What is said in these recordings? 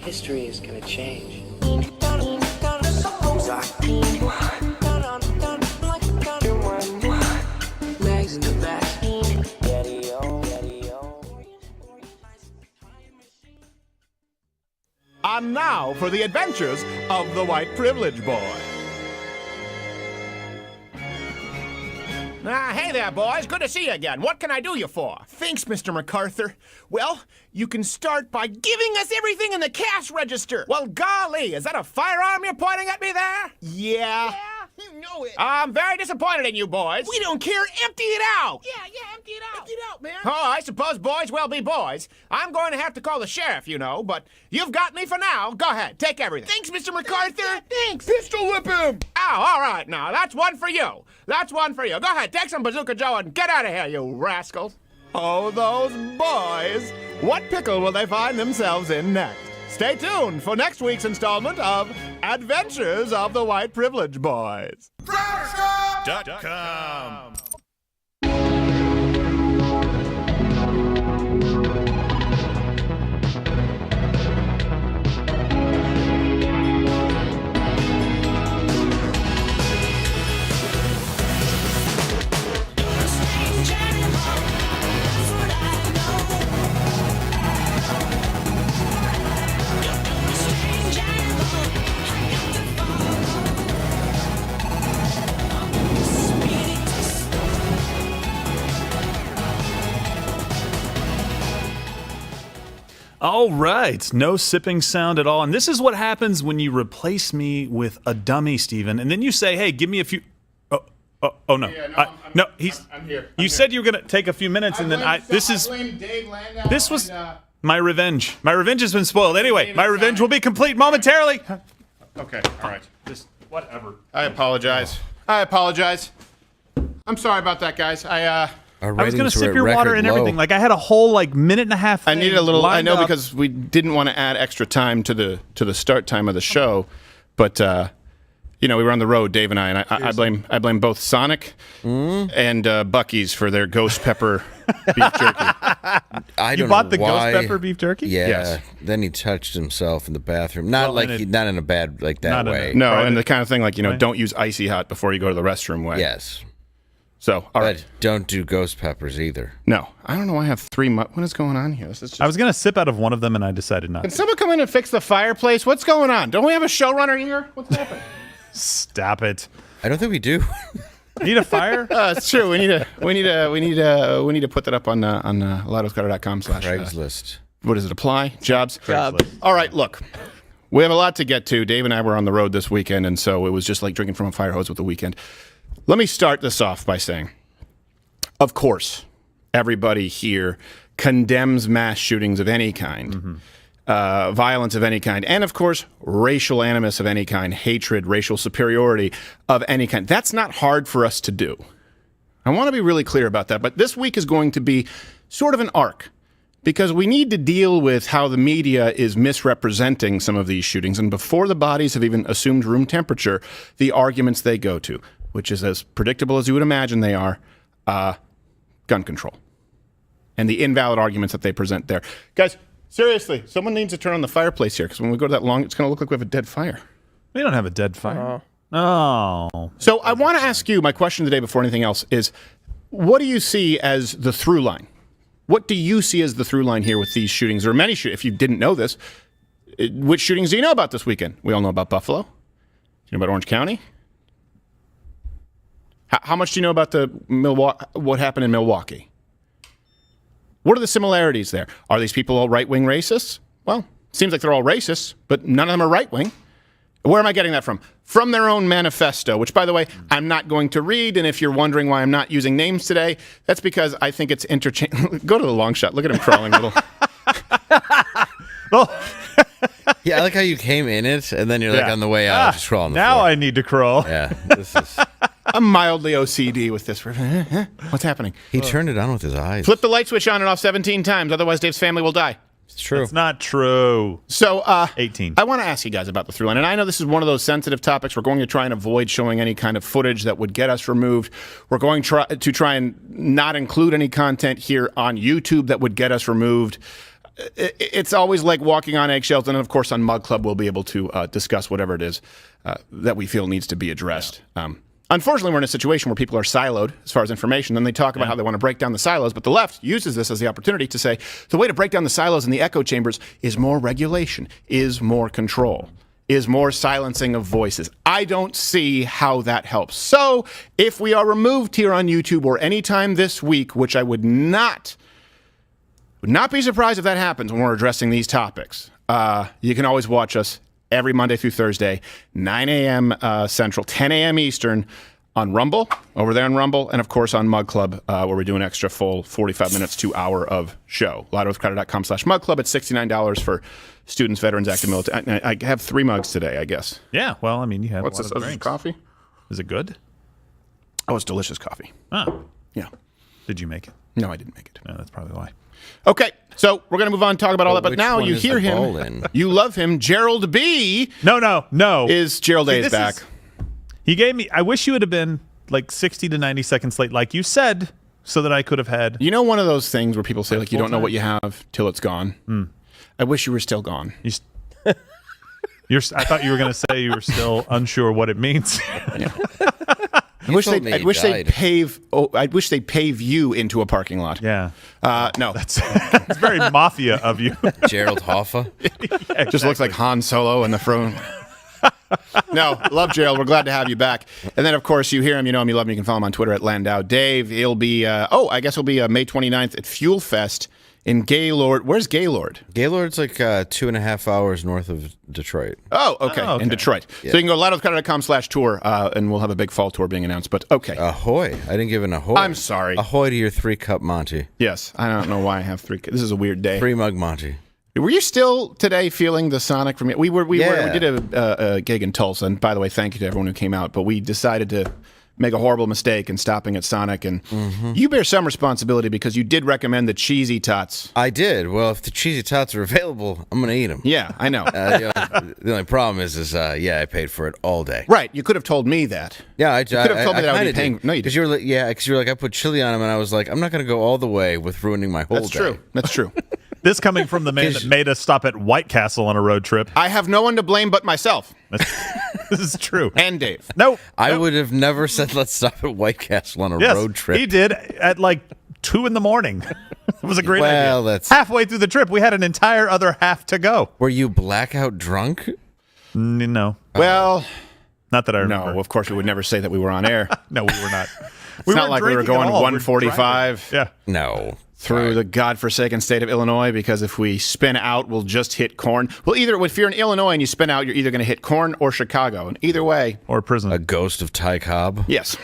history is gonna change. Legs in the back. And now for the adventures of the White Privilege Boy. Hey there, boys. Good to see you again. What can I do you for? Thanks, Mr. MacArthur. Well, you can start by giving us everything in the cash register. Well, golly, is that a firearm you're pointing at me there? Yeah. You know it. I'm very disappointed in you, boys. We don't care. Empty it out. Yeah, empty it out. Empty it out, man. Oh, I suppose boys will be boys. I'm going to have to call the sheriff, you know, but you've got me for now. Go ahead, take everything. Thanks, Mr. MacArthur. Thanks. Pistol whip him. Oh, all right, now, that's one for you. That's one for you. Go ahead, take some Bazooka Joe and get out of here, you rascals. Oh, those boys. What pickle will they find themselves in next? Stay tuned for next week's installment of Adventures of the White Privilege Boys. .com. All right, no sipping sound at all. And this is what happens when you replace me with a dummy, Steven. And then you say, hey, give me a few... Oh no. Yeah, no, I'm here. You said you were going to take a few minutes, and then this was my revenge. My revenge has been spoiled. Anyway, my revenge will be complete momentarily. Okay, all right. Whatever. I apologize. I'm sorry about that, guys. I was going to sip your water and everything. Like, I had a whole, minute and a half. I needed a little. I know, because we didn't want to add extra time to the start time of the show, but we were on the road, Dave and I I blame both Sonic and Buc-ee's for their ghost pepper beef jerky. You bought the ghost pepper beef jerky? Yeah. Yes. Then he touched himself in the bathroom. Not in a bad that way. No, and the kind of thing don't use icy hot before you go to the restroom way. Yes. So, all right. But don't do ghost peppers either. No, I don't know why I have 3 What is going on here? This is just... I was going to sip out of one of them, and I decided not Can to. someone come in and fix the fireplace? What's going on? Don't we have a showrunner here? What's happening? Stop it. I don't think we do. Need a fire? It's true. We need to put that up on LottoScutter.com / Craigslist. What does it apply? Jobs? Craigslist. All right, look. We have a lot to get to. Dave and I were on the road this weekend, and so it was just like drinking from a fire hose with the weekend. Let me start this off by saying, of course, everybody here condemns mass shootings of any kind, violence of any kind, and of course, racial animus of any kind, hatred, racial superiority of any kind. That's not hard for us to do. I want to be really clear about that, but this week is going to be sort of an arc, because we need to deal with how the media is misrepresenting some of these shootings, and before the bodies have even assumed room temperature, the arguments they go to, which is as predictable as you would imagine they are, gun control. And the invalid arguments that they present there. Guys, seriously, someone needs to turn on the fireplace here, because when we go to that long, it's going to look like we have a dead fire. We don't have a dead fire. Oh. So I want to ask you, my question today before anything else is, what do you see as the through line? What do you see as the through line here with these shootings? Or many shootings, if you didn't know this, which shootings do you know about this weekend? We all know about Buffalo. Do you know about Orange County? How much do you know about what happened in Milwaukee? What are the similarities there? Are these people all right-wing racists? Well, seems like they're all racists, but none of them are right-wing. Where am I getting that from? From their own manifesto, which, by the way, I'm not going to read. And if you're wondering why I'm not using names today, that's because I think it's interchangeable. Go to the long shot. Look at him crawling a little. Yeah, I like how you came in it, and then you're on the way out, just crawling the now floor. I need to crawl. Yeah, this is... I'm mildly OCD with this. What's happening? He turned it on with his eyes. Flip the light switch on and off 17 times, otherwise Dave's family will die. It's true. It's not true. So, 18. I want to ask you guys about the through line, and I know this is one of those sensitive topics. We're going to try and avoid showing any kind of footage that would get us removed. We're going to try and not include any content here on YouTube that would get us removed. it's always like walking on eggshells. And, of course, on Mug Club, we'll be able to discuss whatever it is that we feel needs to be addressed. Unfortunately, we're in a situation where people are siloed as far as information. Then they talk about how they want to break down the silos, but the left uses this as the opportunity to say the way to break down the silos and the echo chambers is more regulation, is more control, is more silencing of voices. I don't see how that helps. So if we are removed here on YouTube or anytime this week, which I would not be surprised if that happens when we're addressing these topics, you can always watch us every Monday through Thursday, 9 a.m. Central, 10 a.m. Eastern on Rumble, over there on Rumble, and, of course, on Mug Club, where we do an extra full 45 minutes to hour of show. LouderWithCrowder.com/Mug Club. It's $69 for students, veterans, active military. I have 3 mugs today, I guess. Yeah, well, I mean, you have What's a this? lot of This is drinks. coffee? Is it good? Oh, it's delicious coffee. Oh, Yeah. did you make it? No, I didn't make it. No, that's probably why. Okay, so we're going to move on and talk about all that, but which now one you is hear the bowl him. in? You love him. Gerald B. No. is Gerald A. See, is this back. He gave me, I wish you would have been like 60 to 90 seconds late, like you said, so that I could have had. You know, one of those things where people say, like, you don't know full-time? what you have till it's gone? I wish you were still gone. I thought you were going to say you were still unsure what it means. I wish told me I he wish they died. pave. Oh, I wish they pave you into a parking lot. Yeah. No, It's very mafia of you. Gerald Hoffa. it just looks like Han Solo in the front. No, love Gerald. We're glad to have you back. And then, of course, you hear him, you know him, you love him. You can follow him on Twitter at Landau Dave. He'll be, I guess he'll be May 29th at Fuel Fest in Gaylord. Where's Gaylord? Gaylord's like 2.5 hours north of Detroit. Oh, okay, Oh, okay. in Detroit. Yeah. So you can go loudwithcarter.com/tour, and we'll have a big fall tour being announced. But okay. Ahoy. I didn't give an ahoy. I'm sorry. Ahoy to your 3-cup Monty. Yes, I don't know why I have 3. This is a weird day. 3-mug Monty. Were you still today feeling the Sonic from? We Yeah. did a gig in Tulsa, and by the way, thank you to everyone who came out. But we decided to make a horrible mistake in stopping at Sonic, and you bear some responsibility because you did recommend the cheesy tots. I did. Well, if the cheesy tots are available, I'm going to eat them. Yeah, I know. The only problem is I paid for it all day. Right, you could have told me that. Yeah, I could have told me that I would be paying. Did. No, you Because didn't. you were like, because you were like, I put chili on them, and I was like, I'm not going to go all the way with ruining my whole That's day. true. That's true. This coming from the man that made us stop at White Castle on a road trip. I have no one to blame but myself This is true. and Dave. No, I would have never said let's stop at White Castle on a yes, road trip. he did at like 2 a.m. It was a great idea. Well, that's- halfway through the trip. We had an entire other half to go. Were you blackout drunk? No, Well, not that I remember. no, of course we would never say that we were on air. No, we were not. It's not like we were going 145 Yeah. No. through the godforsaken state of Illinois, because if we spin out, we'll just hit corn. Well, if you're in Illinois and you spin out, you're either going to hit corn or Chicago. And either way, Or prison. A ghost of Ty Cobb? yes.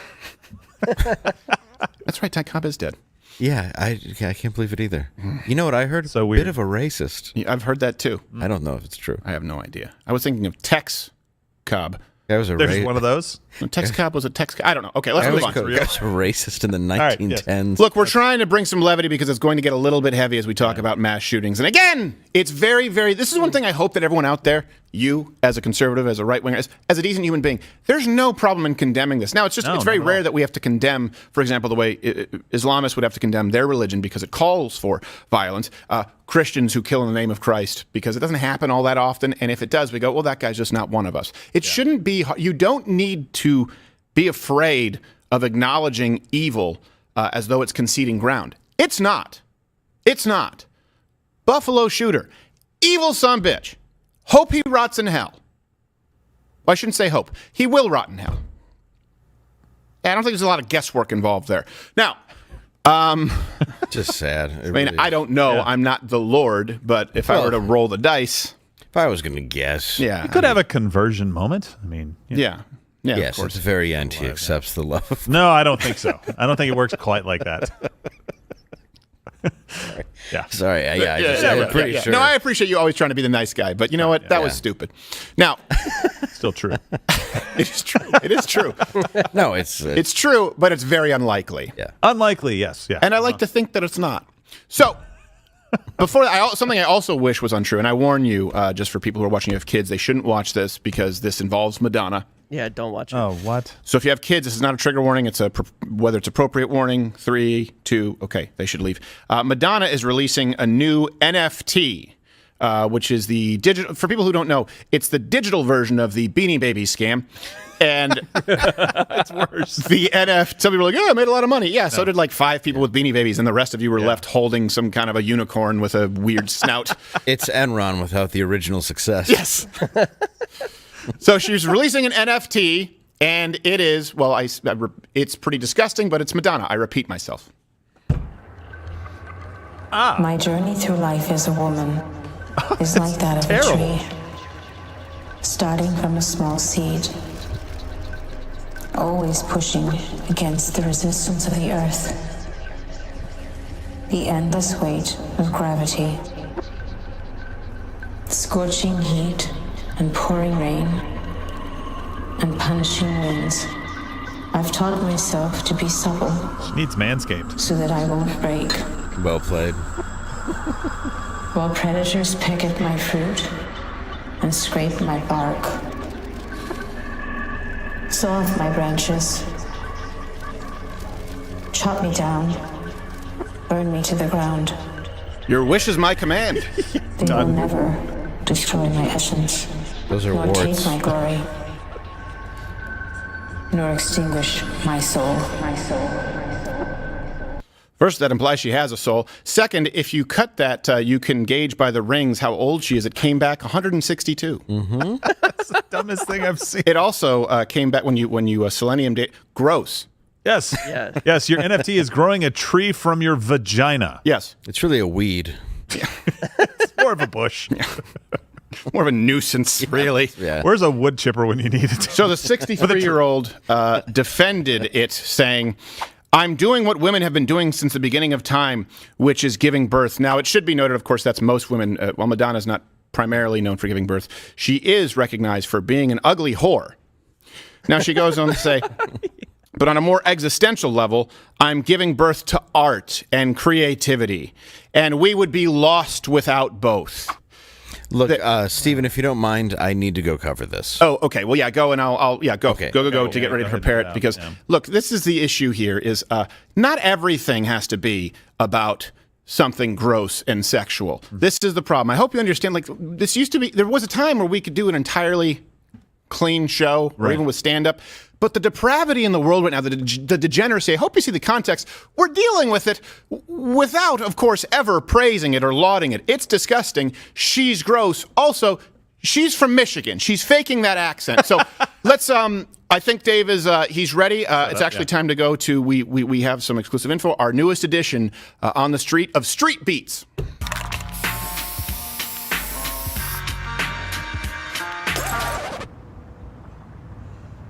That's right, Ty Cobb is dead. Yeah, I can't believe it either. You know what I heard? So weird. Bit of a racist. Yeah, I've heard that too. I don't know if it's true. I have no idea. I was thinking of Tex Cobb. That was a There's one of those. No, Tex Cobb was a Tex. I don't know. Okay, let's I move was on. a racist in the right, yes. 1910s. Look, we're trying to bring some levity because it's going to get a little bit heavy as we talk about mass shootings. And again, it's very, very. This is one thing I hope that everyone out there, you as a conservative, as a right winger, as a decent human being, there's no problem in condemning this. Now, it's just it's very not at all. rare that we have to condemn, for example, the way Islamists would have to condemn their religion because it calls for violence. Christians who kill in the name of Christ, because it doesn't happen all that often. And if it does, we go, well, that guy's just not one of us. It shouldn't be. You don't need to be afraid of acknowledging evil as though it's conceding ground. It's not. It's not. Buffalo shooter. Evil sumbitch. Hope he rots in hell. Well, I shouldn't say hope. He will rot in hell. I don't think there's a lot of guesswork involved there. Now, Just sad. I mean, I don't know. I'm not the Lord, but if I were to roll the dice, If I was going to guess. yeah. You could have a conversion moment. I mean, you know. Yeah. Yeah, Yes, of at course. the very end, he accepts the love of No, I don't think so. I don't think it works quite like that. Yeah. Sorry, I'm pretty sure. No, I appreciate you always trying to be the nice guy, but you know what? That was Yeah. stupid. Now, Still true. it is true. It is true. No, it's It's true, but it's very unlikely. yeah. Unlikely, yes. Yeah. And I like to think that it's not. So, something I also wish was untrue, and I warn you, just for people who are watching who have kids, they shouldn't watch this because this involves Madonna. Yeah, don't watch it. Oh, what? So if you have kids, this is not a trigger warning. It's whether it's appropriate warning. 3, 2, okay, they should leave. Madonna is releasing a new NFT, which is the digital. For people who don't know, it's the digital version of the Beanie Babies scam. And It's worse. the NFT, some people are like, yeah, I made a lot of money. Yeah, so did like 5 people with Beanie Babies, and the rest of you were left holding some kind of a unicorn with a weird snout. It's Enron without the original success. Yes. So she's releasing an NFT, and it is, well, it's pretty disgusting, but it's Madonna. I repeat myself. My journey through life as a woman is like that of a tree. Starting from a small seed, always pushing against the resistance of the earth, the endless weight of gravity, scorching heat and pouring rain, and punishing winds. I've taught myself to be supple She needs Manscaped. so that I won't break. Well played. While predators pick at my fruit and scrape my bark, saw off my branches, chop me down, burn me to the ground. Your wish is my command. They will never destroy my essence, Those are nor warts. take my glory, nor extinguish my soul. My soul. First, that implies she has a soul. Second, if you cut that, you can gauge by the rings how old she is. It came back 162. That's the dumbest thing I've seen. It also came back when you selenium date. Gross. Yes. Yeah. Yes, your NFT is growing a tree from your vagina. Yes. It's really a weed. It's more of a bush. More of a nuisance, really. Yeah. Where's a wood chipper when you need it? So the 63-year-old defended it, saying, I'm doing what women have been doing since the beginning of time, which is giving birth. Now, it should be noted, of course, that's most women. While Madonna's not primarily known for giving birth, she is recognized for being an ugly whore. Now, she goes on to say, but on a more existential level, I'm giving birth to art and creativity, and we would be lost without both. Look, Stephen, if you don't mind, I need to go cover this. Oh, okay. Well, yeah, go and I'll go. Okay. Go to Yeah, get ready to go ahead, prepare yeah, it because yeah. look, this is the issue here is not everything has to be about something gross and sexual. This is the problem. I hope you understand, like, this used to be, there was a time where we could do an entirely clean show, or Right. even with stand-up. But the depravity in the world right now, the degeneracy, I hope you see the context. We're dealing with it without, of course, ever praising it or lauding it. It's disgusting. She's gross. Also, she's from Michigan. She's faking that accent. So let's, I think Dave is, he's ready. It's actually time to go to, we have some exclusive info, our newest edition on the street of Street Beats.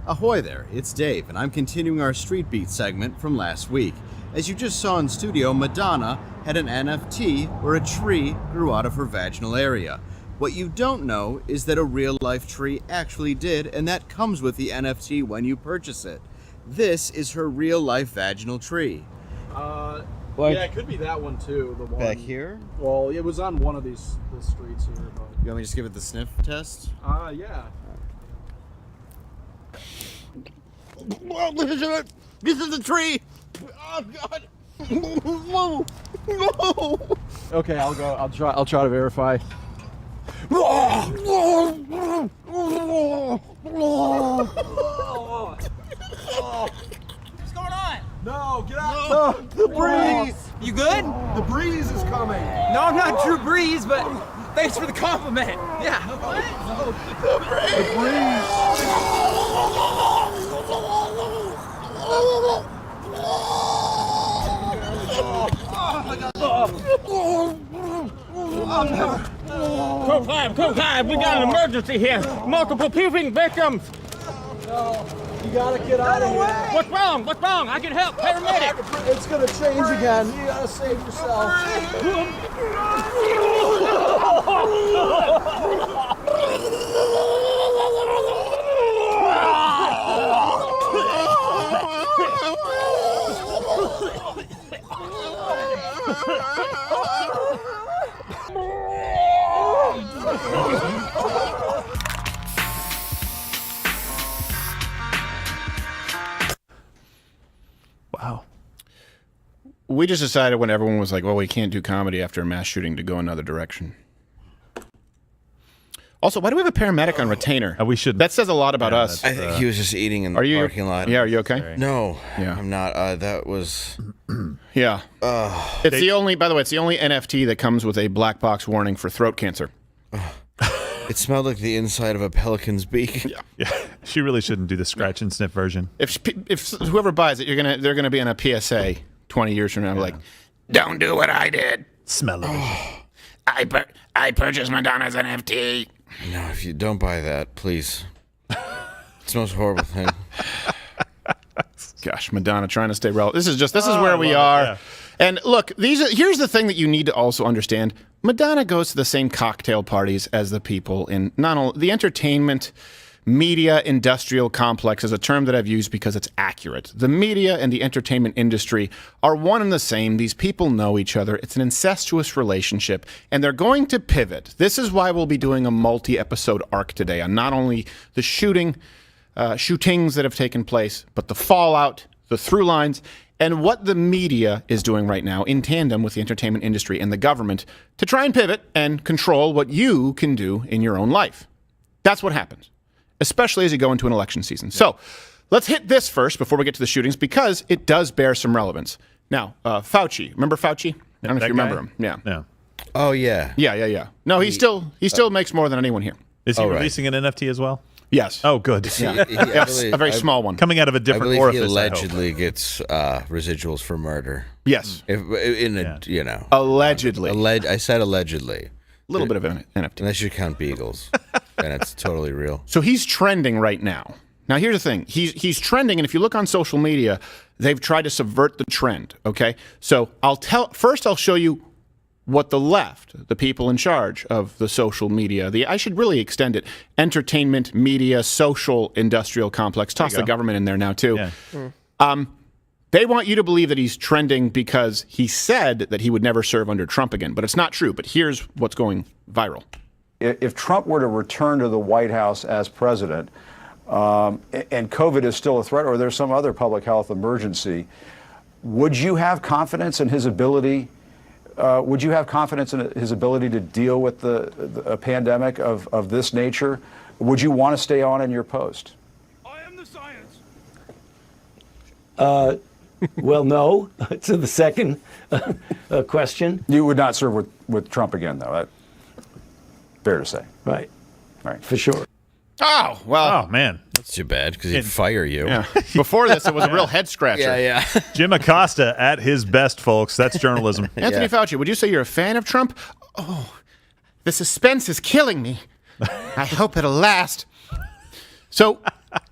Ahoy there, it's Dave, and I'm continuing our Street Beat segment from last week. As you just saw in studio, Madonna had an NFT where a tree grew out of her vaginal area. What you don't know is that a real-life tree actually did, and that comes with the NFT when you purchase it. This is her real-life vaginal tree. Yeah, it could be that one too. The one Back here? Well, it was on one of the streets here. But, You want me to just give it the sniff test? yeah. Well, this is it. This is the tree. Oh God. No. No. Okay, I'll go. I'll try to verify. What's going on? No, get out! No, the breeze. You good? The breeze is coming. No, I'm not Drew Brees, but thanks for the compliment. Yeah. Code 5, we got an emergency here. Multiple puking victims. You gotta get out of here. What's wrong? What's wrong? I can help. Paramedic. It's gonna change again. You gotta save yourself. we just decided when everyone was like, well, we can't do comedy after a mass shooting to go another direction. Also, why do we have a paramedic on retainer? We shouldn't. That says a lot about us. I think he was just eating in the parking lot. Yeah, are you okay? No, Yeah. I'm not. That was... Yeah. It's the only, by the way, it's the only NFT that comes with a black box warning for throat cancer. It smelled like the inside of a pelican's beak. Yeah, she really shouldn't do the scratch and sniff version. If whoever buys it, they're gonna be on a PSA 20 years from now, like, don't do what I did. Smell it. I purchased Madonna's NFT. No, if you don't buy that, please. It's the most horrible thing. Gosh, Madonna trying to stay relevant. This is where we are. Yeah. And look, here's the thing that you need to also understand. Madonna goes to the same cocktail parties as the people in not only the entertainment media industrial complex is a term that I've used because it's accurate. The media and the entertainment industry are one and the same. These people know each other. It's an incestuous relationship, and they're going to pivot. This is why we'll be doing a multi-episode arc today on not only the shootings that have taken place, but the fallout, the through lines, and what the media is doing right now in tandem with the entertainment industry and the government to try and pivot and control what you can do in your own life. That's what happens, especially as you go into an election season. So let's hit this first before we get to the shootings because it does bear some relevance. Now, Fauci. Remember Fauci? I don't know if you remember him. Yeah. No. Oh, yeah. Yeah. No, he still makes more than anyone here. Is he right. releasing an NFT as well? Yes. Oh, good. Yes, a very small one. Coming out of a I different believe orifice. he allegedly gets residuals for murder. Yes. Allegedly. I said allegedly. A little bit of an NFT. Unless you count beagles. And it's totally real. So he's trending right now. Now, here's the thing. He's trending, and if you look on social media, they've tried to subvert the trend, okay? So I'll show you what the left, the people in charge of the social media, I should really extend it, entertainment, media, social, industrial complex, toss the government in there now too. Yeah. They want you to believe that he's trending because he said that he would never serve under Trump again, but it's not true. But here's what's going viral. If Trump were to return to the White House as president, and COVID is still a threat, or there's some other public health emergency, would you have confidence in his ability? Would you have confidence in his ability to deal with a pandemic of this nature? Would you want to stay on in your post? I am the science. Well, no. To the second question. You would not serve with Trump again, though. That's fair to say. Right. Right. For sure. Oh, well. Oh, man. That's too bad because he'd fire you. Yeah. Before this, it was a real head scratcher. Yeah. Jim Acosta at his best, folks. That's journalism. Anthony Fauci, would you say you're a fan of Trump? Oh, the suspense is killing me. I hope it'll last. So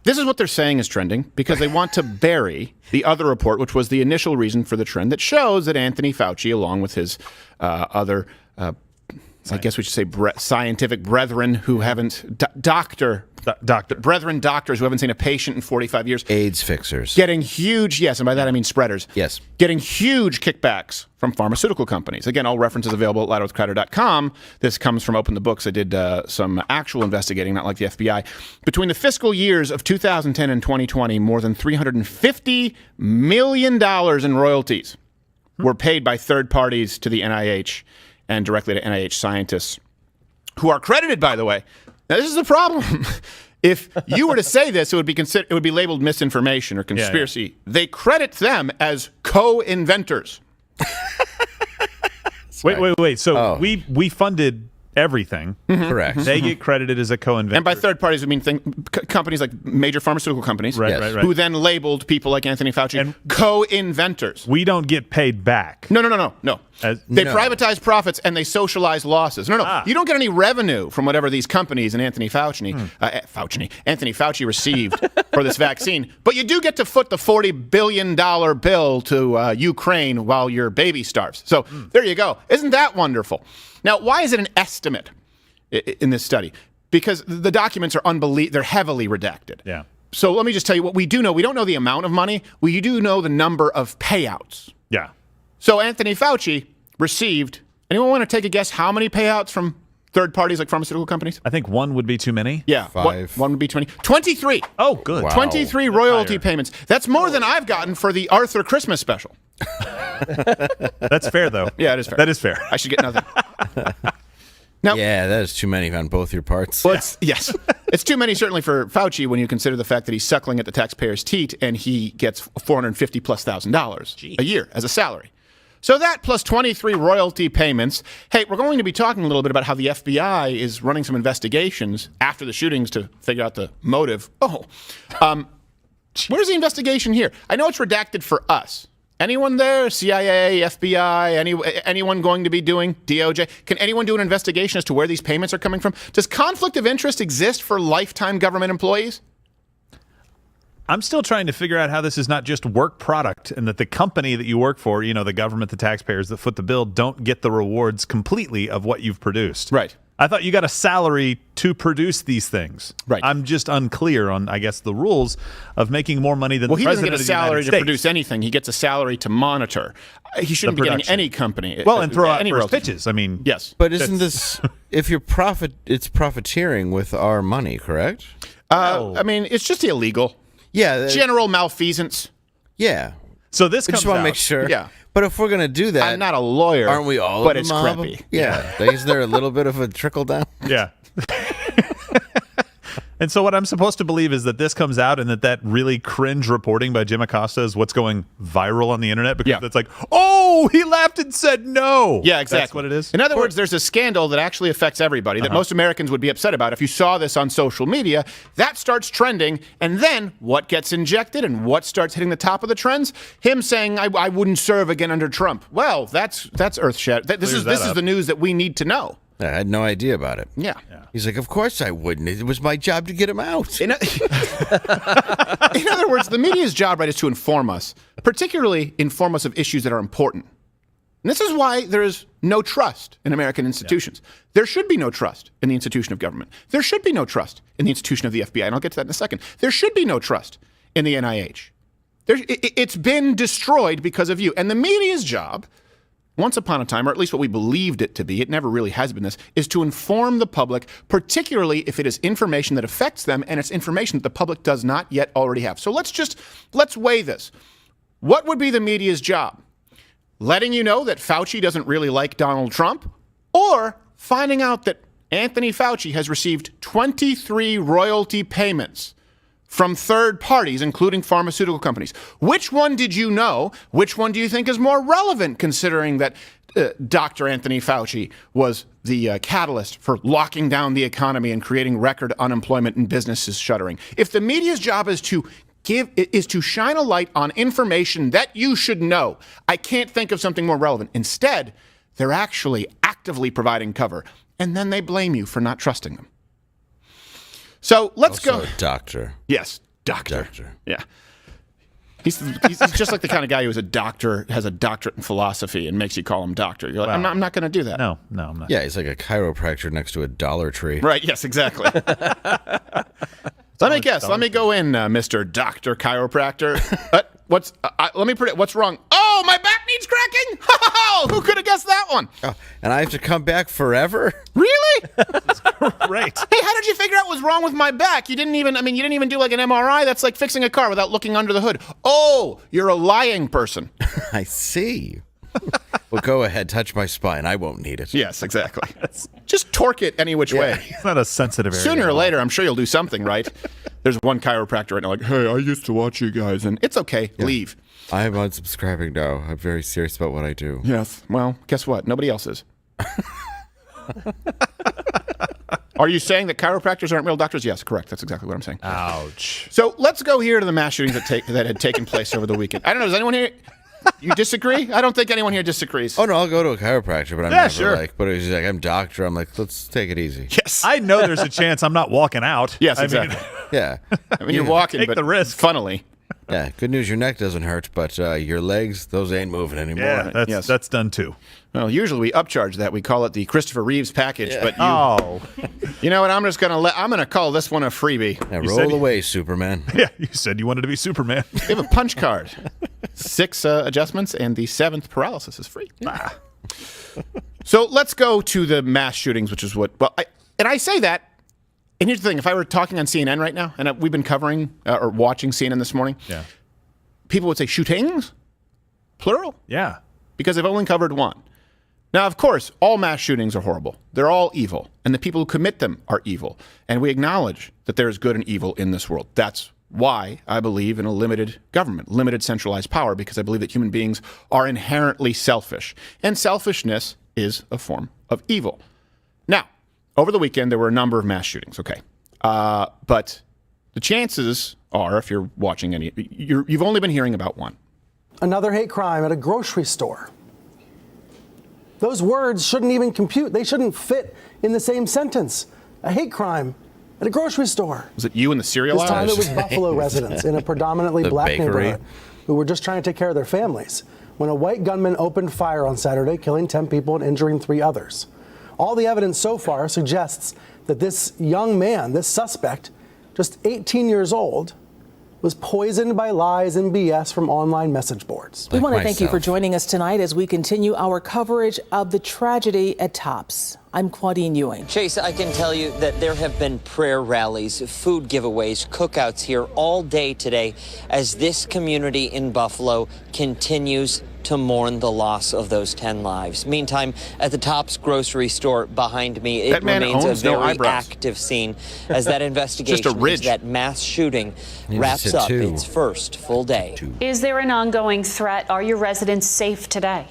this is what they're saying is trending because they want to bury the other report, which was the initial reason for the trend that shows that Anthony Fauci, along with his other, I guess we should say scientific brethren who haven't, doctors who haven't seen a patient in 45 years. AIDS fixers. Getting huge, yes, and by that I mean spreaders. Yes. Getting huge kickbacks from pharmaceutical companies. Again, all references available at louderwithcrowder.com. This comes from Open the Books. I did some actual investigating, not like the FBI. Between the fiscal years of 2010 and 2020, more than $350 million in royalties were paid by third parties to the NIH and directly to NIH scientists who are credited, by the way. Now, this is the problem. If you were to say this, it would be labeled misinformation or conspiracy. Yeah. They credit them as co-inventors. Wait. So we funded everything. Mm-hmm. Correct. They get credited as a co-inventor. And by third parties, I mean companies like major pharmaceutical companies, right. who then labeled people like Anthony Fauci and co-inventors. We don't get paid back. No. They privatize profits and they socialize losses. No. You don't get any revenue from whatever these companies and Anthony Fauci received for this vaccine. But you do get to foot the $40 billion bill to Ukraine while your baby starves. So there you go. Isn't that wonderful? Now, why is it an estimate in this study? Because the documents are they're heavily redacted. Yeah. So let me just tell you what we do know. We don't know the amount of money. We do know the number of payouts. Yeah. So Anthony Fauci received, anyone want to take a guess how many payouts from third parties like pharmaceutical companies? I think one would be too many. Yeah. 5. One would be 20. 23. Oh, good. Wow. 23 royalty payments. That's more than I've gotten for the Arthur Christmas special. That's fair, though. Yeah, it is fair. That is fair. I should get nothing. Now, Yeah, that is too many on both your parts. well, yes. It's too many, certainly, for Fauci when you consider the fact that he's suckling at the taxpayer's teat and he gets $450,000+ a year as a salary. So that plus 23 royalty payments. Hey, we're going to be talking a little bit about how the FBI is running some investigations after the shootings to figure out the motive. Where's the investigation here? I know it's redacted for us. Anyone there? CIA, FBI, anyone going to be doing DOJ? Can anyone do an investigation as to where these payments are coming from? Does conflict of interest exist for lifetime government employees? I'm still trying to figure out how this is not just work product and that the company that you work for, the government, the taxpayers that foot the bill, don't get the rewards completely of what you've produced. Right. I thought you got a salary to produce these things. Right. I'm just unclear on, I guess, the rules of making more money than the president of the United States. Well, he doesn't get a salary to produce anything. He gets a salary to monitor. He shouldn't be getting any company. Well, and throw out any pitches. I mean, yes. But isn't this, if you're it's profiteering with our money, correct? I mean, it's just illegal. Yeah. General malfeasance. Yeah. So this I comes just want out. to make sure. Yeah. But if we're going to do that. I'm not a lawyer. Aren't we all? But the it's mob? crappy. Yeah. Is there a little bit of a trickle down? Yeah. And so what I'm supposed to believe is that this comes out and that really cringe reporting by Jim Acosta is what's going viral on the internet because it's like, oh, he laughed and said no. Yeah, exactly. That's what it is. In other words, there's a scandal that actually affects everybody that most Americans would be upset about. If you saw this on social media, that starts trending. And then what gets injected and what starts hitting the top of the trends? Him saying, I wouldn't serve again under Trump. Well, that's earth-shattering. This is the news that we need to know. I had no idea about it. Yeah. He's like, of course I wouldn't. It was my job to get him out. In other words, the media's job, right, is to inform us, particularly inform us of issues that are important. And this is why there is no trust in American institutions. Yeah. There should be no trust in the institution of government. There should be no trust in the institution of the FBI, and I'll get to that in a second. There should be no trust in the NIH. It's been destroyed because of you. And the media's job, once upon a time, or at least what we believed it to be, it never really has been this, is to inform the public, particularly if it is information that affects them and it's information that the public does not yet already have. So let's weigh this. What would be the media's job? Letting you know that Fauci doesn't really like Donald Trump, or finding out that Anthony Fauci has received 23 royalty payments from third parties, including pharmaceutical companies. Which one did you know? Which one do you think is more relevant, considering that Dr. Anthony Fauci was the catalyst for locking down the economy and creating record unemployment and businesses shuttering? If the media's job is to shine a light on information that you should know, I can't think of something more relevant. Instead, they're actually actively providing cover, and then they blame you for not trusting them. So let's go. Doctor. Yes, doctor. Yeah. He's just like the kind of guy who is a doctor, has a doctorate in philosophy, and makes you call him doctor. You're like, I'm not going to do that. No, I'm not. Yeah, he's like a chiropractor next to a Dollar Tree. Right, yes, exactly. Let me guess. Let me go in, Mr. Doctor Chiropractor. Let me predict. What's wrong? Oh, my back needs cracking? Who could have guessed that one? Oh, and I have to come back forever? Really? Great. Hey, how did you figure out what was wrong with my back? You didn't even do like an MRI? That's like fixing a car without looking under the hood. Oh, you're a lying person. I see. Well, go ahead, touch my spine. I won't need it. Yes, exactly. Just torque it any which way. It's not a sensitive area. Sooner or later, I'm sure you'll do something, right? There's one chiropractor right now like, hey, I used to watch you guys, and it's okay. Yeah. Leave. I am unsubscribing now. I'm very serious about what I do. Yes. Well, guess what? Nobody else is. Are you saying that chiropractors aren't real doctors? Yes, correct. That's exactly what I'm saying. Ouch. So let's go here to the mass shootings that had taken place over the weekend. I don't know. Does anyone here... You disagree? I don't think anyone here disagrees. Oh, no, I'll go to a chiropractor, but I'm never like, but he's like, I'm doctor. I'm like, let's take it easy. Yes. I know there's a chance I'm not walking out. Yes, exactly. Yeah. I mean, you're walking, take but the risk. Funnily. Yeah, good news, your neck doesn't hurt, but your legs, those ain't moving anymore. Yeah, that's done too. Well, usually we upcharge that. We call it the Christopher Reeves package, but you know what? I'm gonna call this one a freebie. Yeah, roll away, Superman. Yeah, you said you wanted to be Superman. We have a punch card. 6 adjustments, and the 7th paralysis is free. Ah. So let's go to the mass shootings, which is what. Well, I say that. And here's the thing: if I were talking on CNN right now, and we've been covering or watching CNN this morning, yeah, people would say shootings. Plural? Yeah. Because they've only covered one. Now, of course, all mass shootings are horrible. They're all evil. And the people who commit them are evil. And we acknowledge that there is good and evil in this world. That's why I believe in a limited government, limited centralized power, because I believe that human beings are inherently selfish. And selfishness is a form of evil. Now, over the weekend, there were a number of mass shootings, okay. But the chances are, if you're watching any, you've only been hearing about one. Another hate crime at a grocery store. Those words shouldn't even compute. They shouldn't fit in the same sentence. A hate crime at a grocery store. Was it you in the cereal This time aisle? it was Buffalo residents in a predominantly black bakery. neighborhood who were just trying to take care of their families when a white gunman opened fire on Saturday, killing 10 people and injuring 3 others. All the evidence so far suggests that this young man, this suspect, just 18 years old, was poisoned by lies and BS from online message boards. We want to thank you for joining us tonight as we continue our coverage of the tragedy at Tops. I'm Claudine Ewing. Chase, I can tell you that there have been prayer rallies, food giveaways, cookouts here all day today as this community in Buffalo continues to mourn the loss of those 10 lives. Meantime, at the Tops grocery store behind me, it remains a very active scene as that investigation into that mass shooting wraps up its first full day. Is there an ongoing threat? Are your residents safe today?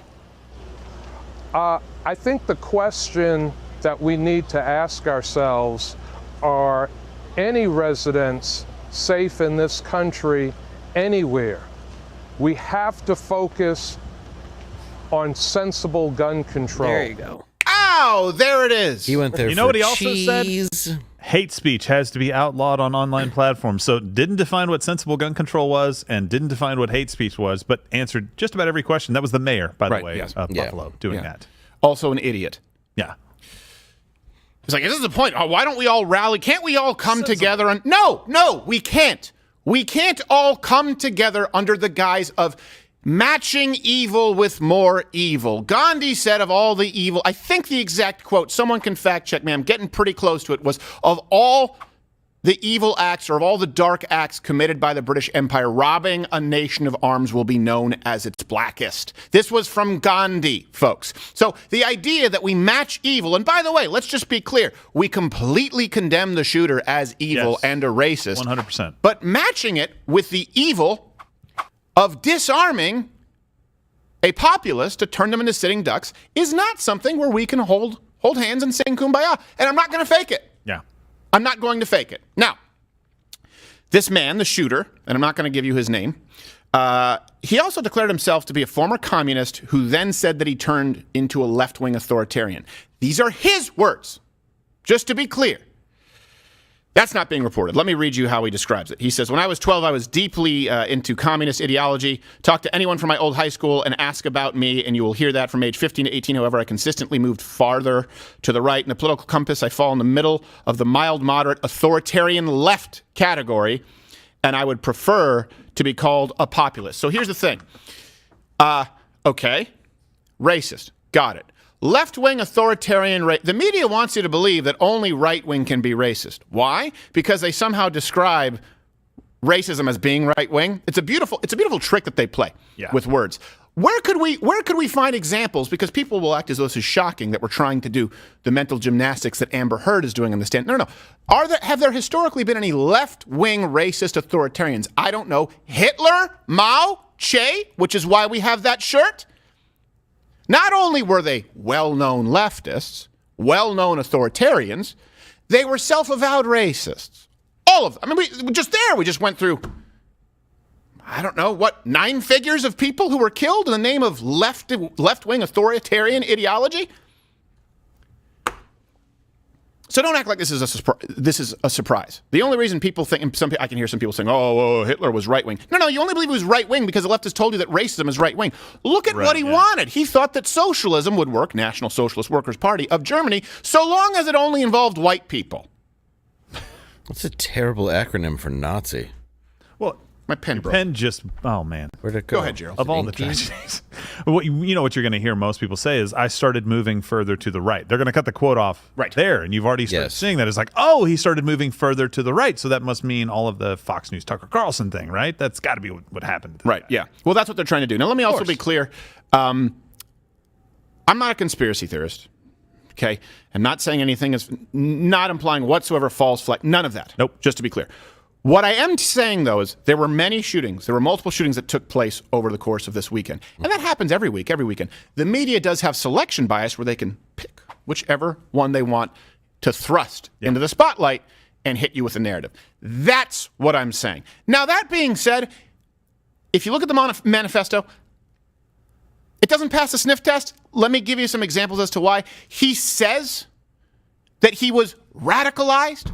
I think the question that we need to ask ourselves are any residents safe in this country anywhere? We have to focus on sensible gun control. There you go. Ow, there it is. He went there. You know what he also said? Hate speech has to be outlawed on online platforms. So didn't define what sensible gun control was and didn't define what hate speech was, but answered just about every question. That was the mayor, by the way, of Buffalo doing that. Also an idiot. Yeah. He's like, this is the point. Oh, why don't we all rally? Can't we all come together? And no, we can't. We can't all come together under the guise of matching evil with more evil. Gandhi said of all the evil, I think the exact quote, someone can fact check me, I'm getting pretty close to it, was of all the evil acts or of all the dark acts committed by the British Empire, robbing a nation of arms will be known as its blackest. This was from Gandhi, folks. So the idea that we match evil, and by the way, let's just be clear, we completely condemn the shooter as evil and a racist. 100%. But matching it with the evil of disarming a populace to turn them into sitting ducks is not something where we can hold hands and sing kumbaya. And I'm not going to fake it. Yeah. I'm not going to fake it. Now, this man, the shooter, and I'm not going to give you his name, he also declared himself to be a former communist who then said that he turned into a left-wing authoritarian. These are his words, just to be clear. That's not being reported. Let me read you how he describes it. He says, when I was 12, I was deeply into communist ideology. Talk to anyone from my old high school and ask about me, and you will hear that from age 15 to 18. However, I consistently moved farther to the right. In the political compass, I fall in the middle of the mild, moderate, authoritarian left category, and I would prefer to be called a populist. So here's the thing. Okay, racist. Got it. Left-wing authoritarian, the media wants you to believe that only right-wing can be racist. Why? Because they somehow describe racism as being right-wing. It's a beautiful trick that they play with words. Where could we find examples? Because people will act as though this is shocking that we're trying to do the mental gymnastics that Amber Heard is doing on the stand. No. Have there historically been any left-wing racist authoritarians? I don't know. Hitler, Mao, Che, which is why we have that shirt. Not only were they well-known leftists, well-known authoritarians, they were self-avowed racists. All of them. I mean, we just went through, I don't know, 9 figures of people who were killed in the name of left-wing authoritarian ideology? So don't act like this is a surprise. The only reason people think, I can hear some people saying, oh, Hitler was right-wing. No, you only believe he was right-wing because the leftists told you that racism is right-wing. Look at what he wanted. He thought that socialism would work, National Socialist Workers' Party of Germany, so long as it only involved white people. That's a terrible acronym for Nazi. Well, My pen broke. Pen just, oh man. Where'd it go? Go ahead, Gerald. Of all the tragedies. What you're going to hear most people say is, I started moving further to the right. They're going to cut the quote off there, and you've already started seeing that. It's like, oh, he started moving further to the right, so that must mean all of the Fox News Tucker Carlson thing, right? That's got to be what happened. Right, yeah. Well, that's what they're trying to do. Now, let me also be clear. I'm not a conspiracy theorist, okay? I'm not saying anything is not implying whatsoever false flag. None of that. Nope. Just to be clear. What I am saying, though, is there were many shootings. There were multiple shootings that took place over the course of this weekend. And that happens every weekend. The media does have selection bias where they can pick whichever one they want to thrust into the spotlight and hit you with a narrative. That's what I'm saying. Now, that being said, if you look at the manifesto, it doesn't pass the sniff test. Let me give you some examples as to why. He says that he was radicalized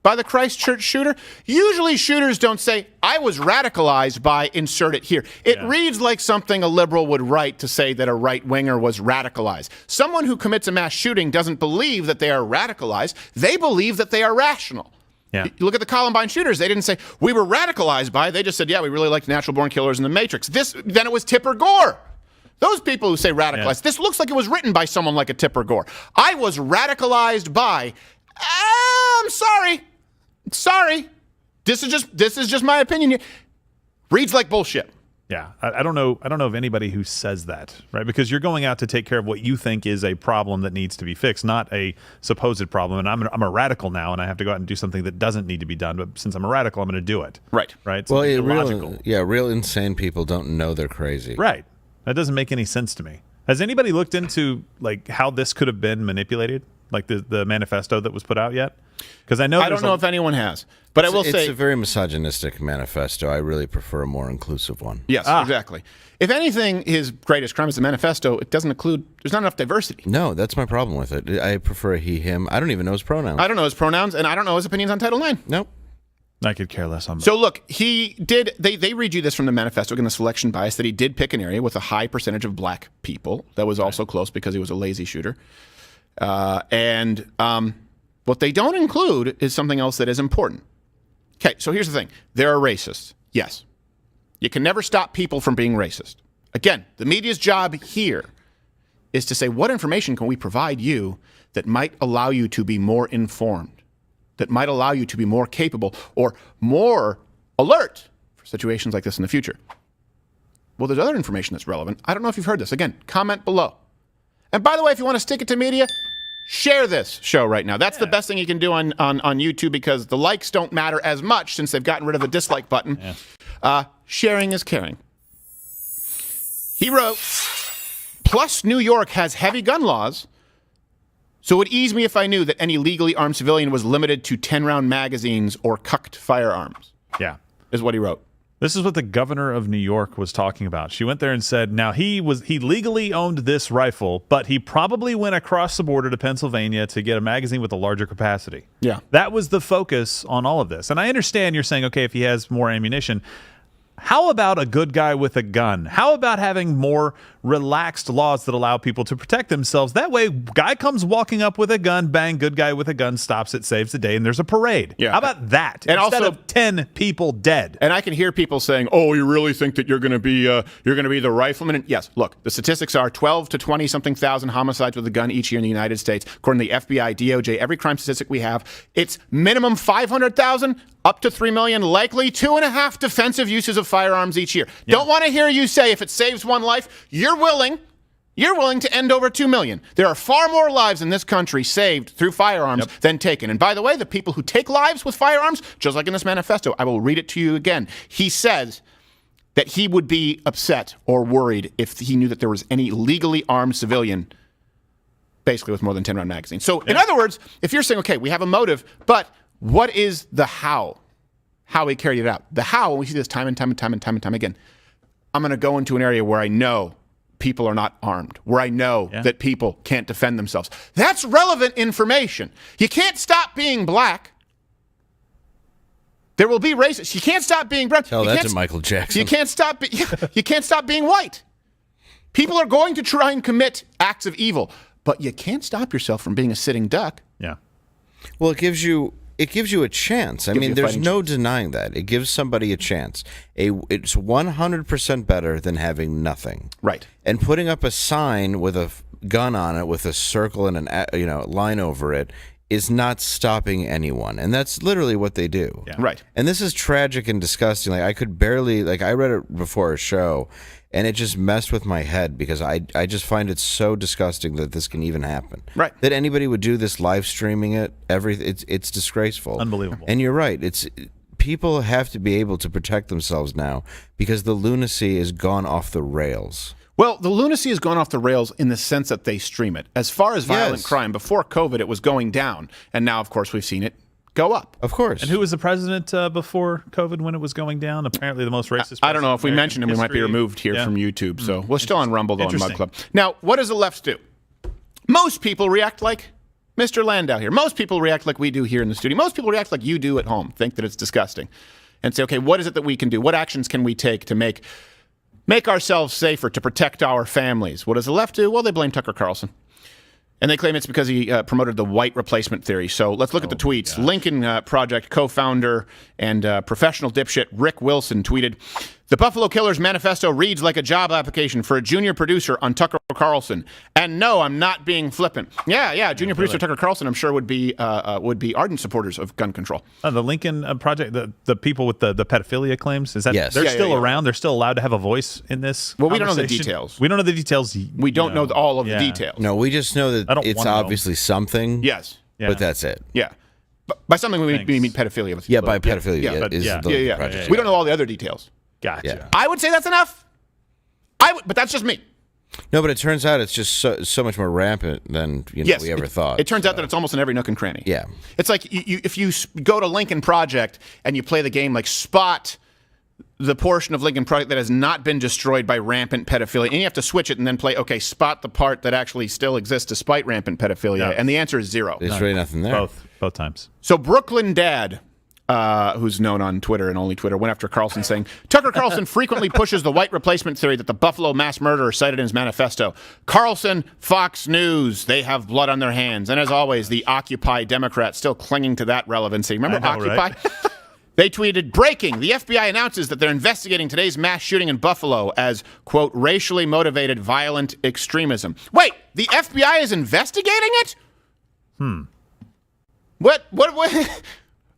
by the Christchurch shooter. Usually shooters don't say, I was radicalized by insert it here. It reads like something a liberal would write to say that a right-winger was radicalized. Someone who commits a mass shooting doesn't believe that they are radicalized. They believe that they are rational. Yeah. You look at the Columbine shooters. They didn't say, we were radicalized by it. They just said, yeah, we really liked natural-born killers in the Matrix. Then it was Tipper Gore. Those people who say radicalized, this looks like it was written by someone like a Tipper Gore. I was radicalized by, I'm sorry. Sorry. This is just my opinion. Reads like bullshit. Yeah, I don't know of anybody who says that, right? Because you're going out to take care of what you think is a problem that needs to be fixed, not a supposed problem. And I'm a radical now, and I have to go out and do something that doesn't need to be done. But since I'm a radical, I'm going to do it. Right. Right. Well, real insane people don't know they're crazy. Right. That doesn't make any sense to me. Has anybody looked into like how this could have been manipulated, like the manifesto that was put out yet? Because I don't know if anyone has, but I will say it's a very misogynistic manifesto. I really prefer a more inclusive one. Yes, exactly. If anything, his greatest crime is the manifesto. It doesn't include. There's not enough diversity. No, that's my problem with it. I prefer a he, him. I don't even know his pronouns. I don't know his pronouns, and I don't know his opinions on Title IX. Nope. I could care less on. So look, he did. They read you this from the manifesto, again, the selection bias, that he did pick an area with a high percentage of black people. That was also close because he was a lazy shooter, what they don't include is something else that is important. Okay, so here's the thing. There are racists. Yes. You can never stop people from being racist. Again, the media's job here is to say, what information can we provide you that might allow you to be more informed, that might allow you to be more capable or more alert for situations like this in the future? Well, there's other information that's relevant. I don't know if you've heard this. Again, comment below. And by the way, if you want to stick it to media, share this show right now. That's the best thing you can do on YouTube, because the likes don't matter as much since they've gotten rid of the dislike button. Sharing is caring. He wrote, plus New York has heavy gun laws, so it would ease me if I knew that any legally armed civilian was limited to 10-round magazines or cucked firearms. Yeah. Is what he wrote. This is what the governor of New York was talking about. She went there and said, now he legally owned this rifle, but he probably went across the border to Pennsylvania to get a magazine with a larger capacity. Yeah. That was the focus on all of this. And I understand you're saying, okay, if he has more ammunition, how about a good guy with a gun? How about having more relaxed laws that allow people to protect themselves? That way, guy comes walking up with a gun, bang, good guy with a gun stops it, saves the day, and there's a parade. Yeah. How about that? And instead also, of 10 people dead. And I can hear people saying, "Oh, you really think that you're going to be the rifleman?" And yes, look, the statistics are 12 to 20 something thousand homicides with a gun each year in the United States, according to the FBI, DOJ, every crime statistic we have. It's minimum 500,000. Up to 3 million, likely 2.5 defensive uses of firearms each year. Yeah. Don't want to hear you say if it saves one life, you're willing to end over 2 million. There are far more lives in this country saved through firearms than taken. And by the way, the people who take lives with firearms, just like in this manifesto, I will read it to you again. He says that he would be upset or worried if he knew that there was any legally armed civilian basically with more than 10-round magazines. So in other words, if you're saying, okay, we have a motive, but what is the how? How he carried it out. The how, we see this time and time again. I'm going to go into an area where I know people are not armed, where I know that people can't defend themselves. That's relevant information. You can't stop being black. There will be racists. You can't stop being brown. Tell that to Michael Jackson. You can't stop being white. People are going to try and commit acts of evil, but you can't stop yourself from being a sitting duck. Yeah. Well, it gives you it gives you a chance. I mean, there's no denying that. It gives somebody a chance. It's 100% better than having nothing. Right. And putting up a sign with a gun on it with a circle and an line over it is not stopping anyone. And that's literally what they do. Yeah. Right. And this is tragic and disgusting. Like, I could barely, like, I read it before a show, and it just messed with my head because I just find it so disgusting that this can even happen. Right. That anybody would do this, live streaming it, it's disgraceful. Unbelievable. And you're right. People have to be able to protect themselves now because the lunacy has gone off the rails. Well, the lunacy has gone off the rails in the sense that they stream it. As far as violent crime, before COVID, it was going down. And now, of course, we've seen it go up. Of course. And who was the president before COVID when it was going down? Apparently the most racist. I don't know. If we mention him, we might be removed here from YouTube. So we're still on Rumble, though, on Mug Club. Now, what does the left do? Most people react like Mr. Landau here. Most people react like we do here in the studio. Most people react like you do at home, think that it's disgusting. And say, okay, what is it that we can do? What actions can we take to make ourselves safer, to protect our families? What does the left do? Well, they blame Tucker Carlson. And they claim it's because he promoted the white replacement theory. So let's look at the tweets. Gosh. Lincoln Project co-founder and professional dipshit Rick Wilson tweeted, "The Buffalo Killers manifesto reads like a job application for a junior producer on Tucker Carlson. And no, I'm not being flippant." Yeah. Junior producer Tucker Carlson, I'm sure, would be ardent supporters of gun control. The Lincoln Project, the people with the pedophilia claims, is that they're still around? They're still allowed to have a voice in this? Well, we don't know the details. We don't know the details. We don't know all of the details. No, we just know that it's obviously something. Yes. But that's it. Yeah. But by something we mean pedophilia. Yeah, by pedophilia. Yeah. We don't know all the other details. Gotcha. Yeah. I would say that's enough. But that's just me. No, but it turns out it's just so much more rampant than we ever thought. It turns out that it's almost in every nook and cranny. Yeah. It's like if you go to Lincoln Project and you play the game like spot the portion of Lincoln Project that has not been destroyed by rampant pedophilia, and you have to switch it and then play, okay, spot the part that actually still exists despite rampant pedophilia, and the answer is zero. There's really nothing there. Both times. So Brooklyn Dad, who's known on Twitter and only Twitter, went after Carlson saying, Tucker Carlson frequently pushes the white replacement theory that the Buffalo mass murderer cited in his manifesto. Carlson, Fox News, they have blood on their hands. And as always, the Occupy Democrats still clinging to that relevancy. Remember Occupy? Right? They tweeted, breaking, the FBI announces that they're investigating today's mass shooting in Buffalo as, quote, racially motivated violent extremism. Wait, the FBI is investigating it? What?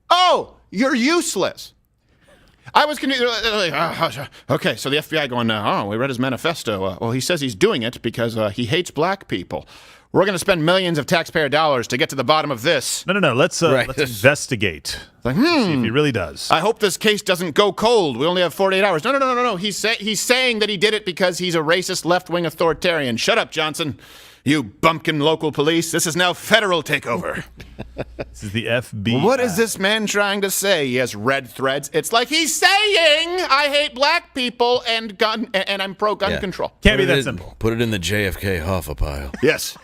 Oh, you're useless. I was confused. Okay, so the FBI going, we read his manifesto. Well, he says he's doing it because he hates black people. We're going to spend millions of taxpayer dollars to get to the bottom of this. No. Let's investigate. Like, see if he really does. I hope this case doesn't go cold. We only have 48 hours. No. He's saying that he did it because he's a racist left-wing authoritarian. Shut up, Johnson. You bumpkin local police. This is now federal takeover. This is the FBI. What is this man trying to say? He has red threads. It's like he's saying, I hate black people and I'm pro-gun control. Can't be that simple. Put it in the JFK Hoffa pile. Yes.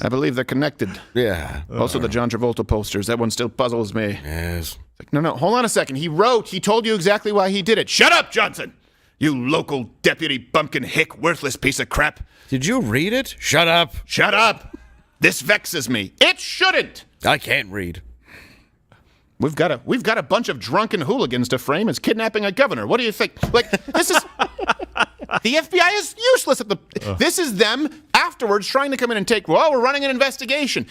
I believe they're connected. Yeah. Also the John Travolta posters. That one still puzzles me. Yes. Like, no, hold on a second. He told you exactly why he did it. Shut up, Johnson! You local deputy bumpkin hick, worthless piece of crap. Did you read it? Shut up. Shut up. This vexes me. It shouldn't. I can't read. We've got a bunch of drunken hooligans to frame as kidnapping a governor. What do you think? Like, this is... The FBI is useless at This is them afterwards trying to come in and take, we're running an investigation.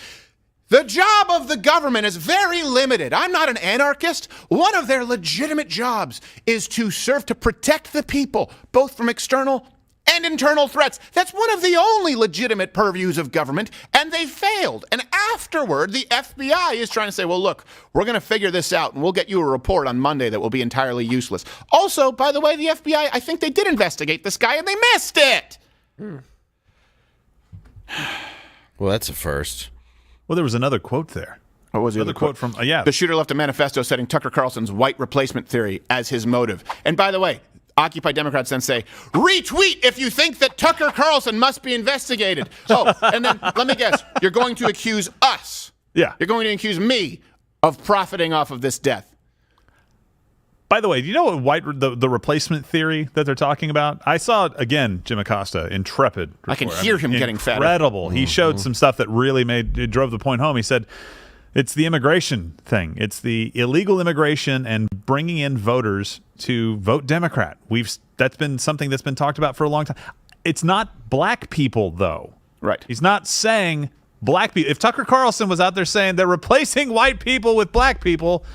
The job of the government is very limited. I'm not an anarchist. One of their legitimate jobs is to serve to protect the people, both from external and internal threats. That's one of the only legitimate purviews of government, and they failed. And afterward, the FBI is trying to say, well, look, we're going to figure this out, and we'll get you a report on Monday that will be entirely useless. Also, by the way, the FBI, I think they did investigate this guy, and they missed it. Well, that's a first. Well, there was another quote there. What was the other quote from? The shooter left a manifesto citing Tucker Carlson's white replacement theory as his motive. And by the way, Occupy Democrats then say, retweet if you think that Tucker Carlson must be investigated. Oh, and then let me guess, you're going to accuse us. Yeah. You're going to accuse me of profiting off of this death. By the way, do you know what the replacement theory that they're talking about? I saw, again, Jim Acosta, intrepid. I can hear him getting fatter. Incredible. He showed some stuff that really drove the point home. He said, It's the immigration thing. It's the illegal immigration and bringing in voters to vote Democrat. That's been something that's been talked about for a long time. It's not black people, though. Right. He's not saying black people. If Tucker Carlson was out there saying they're replacing white people with black people,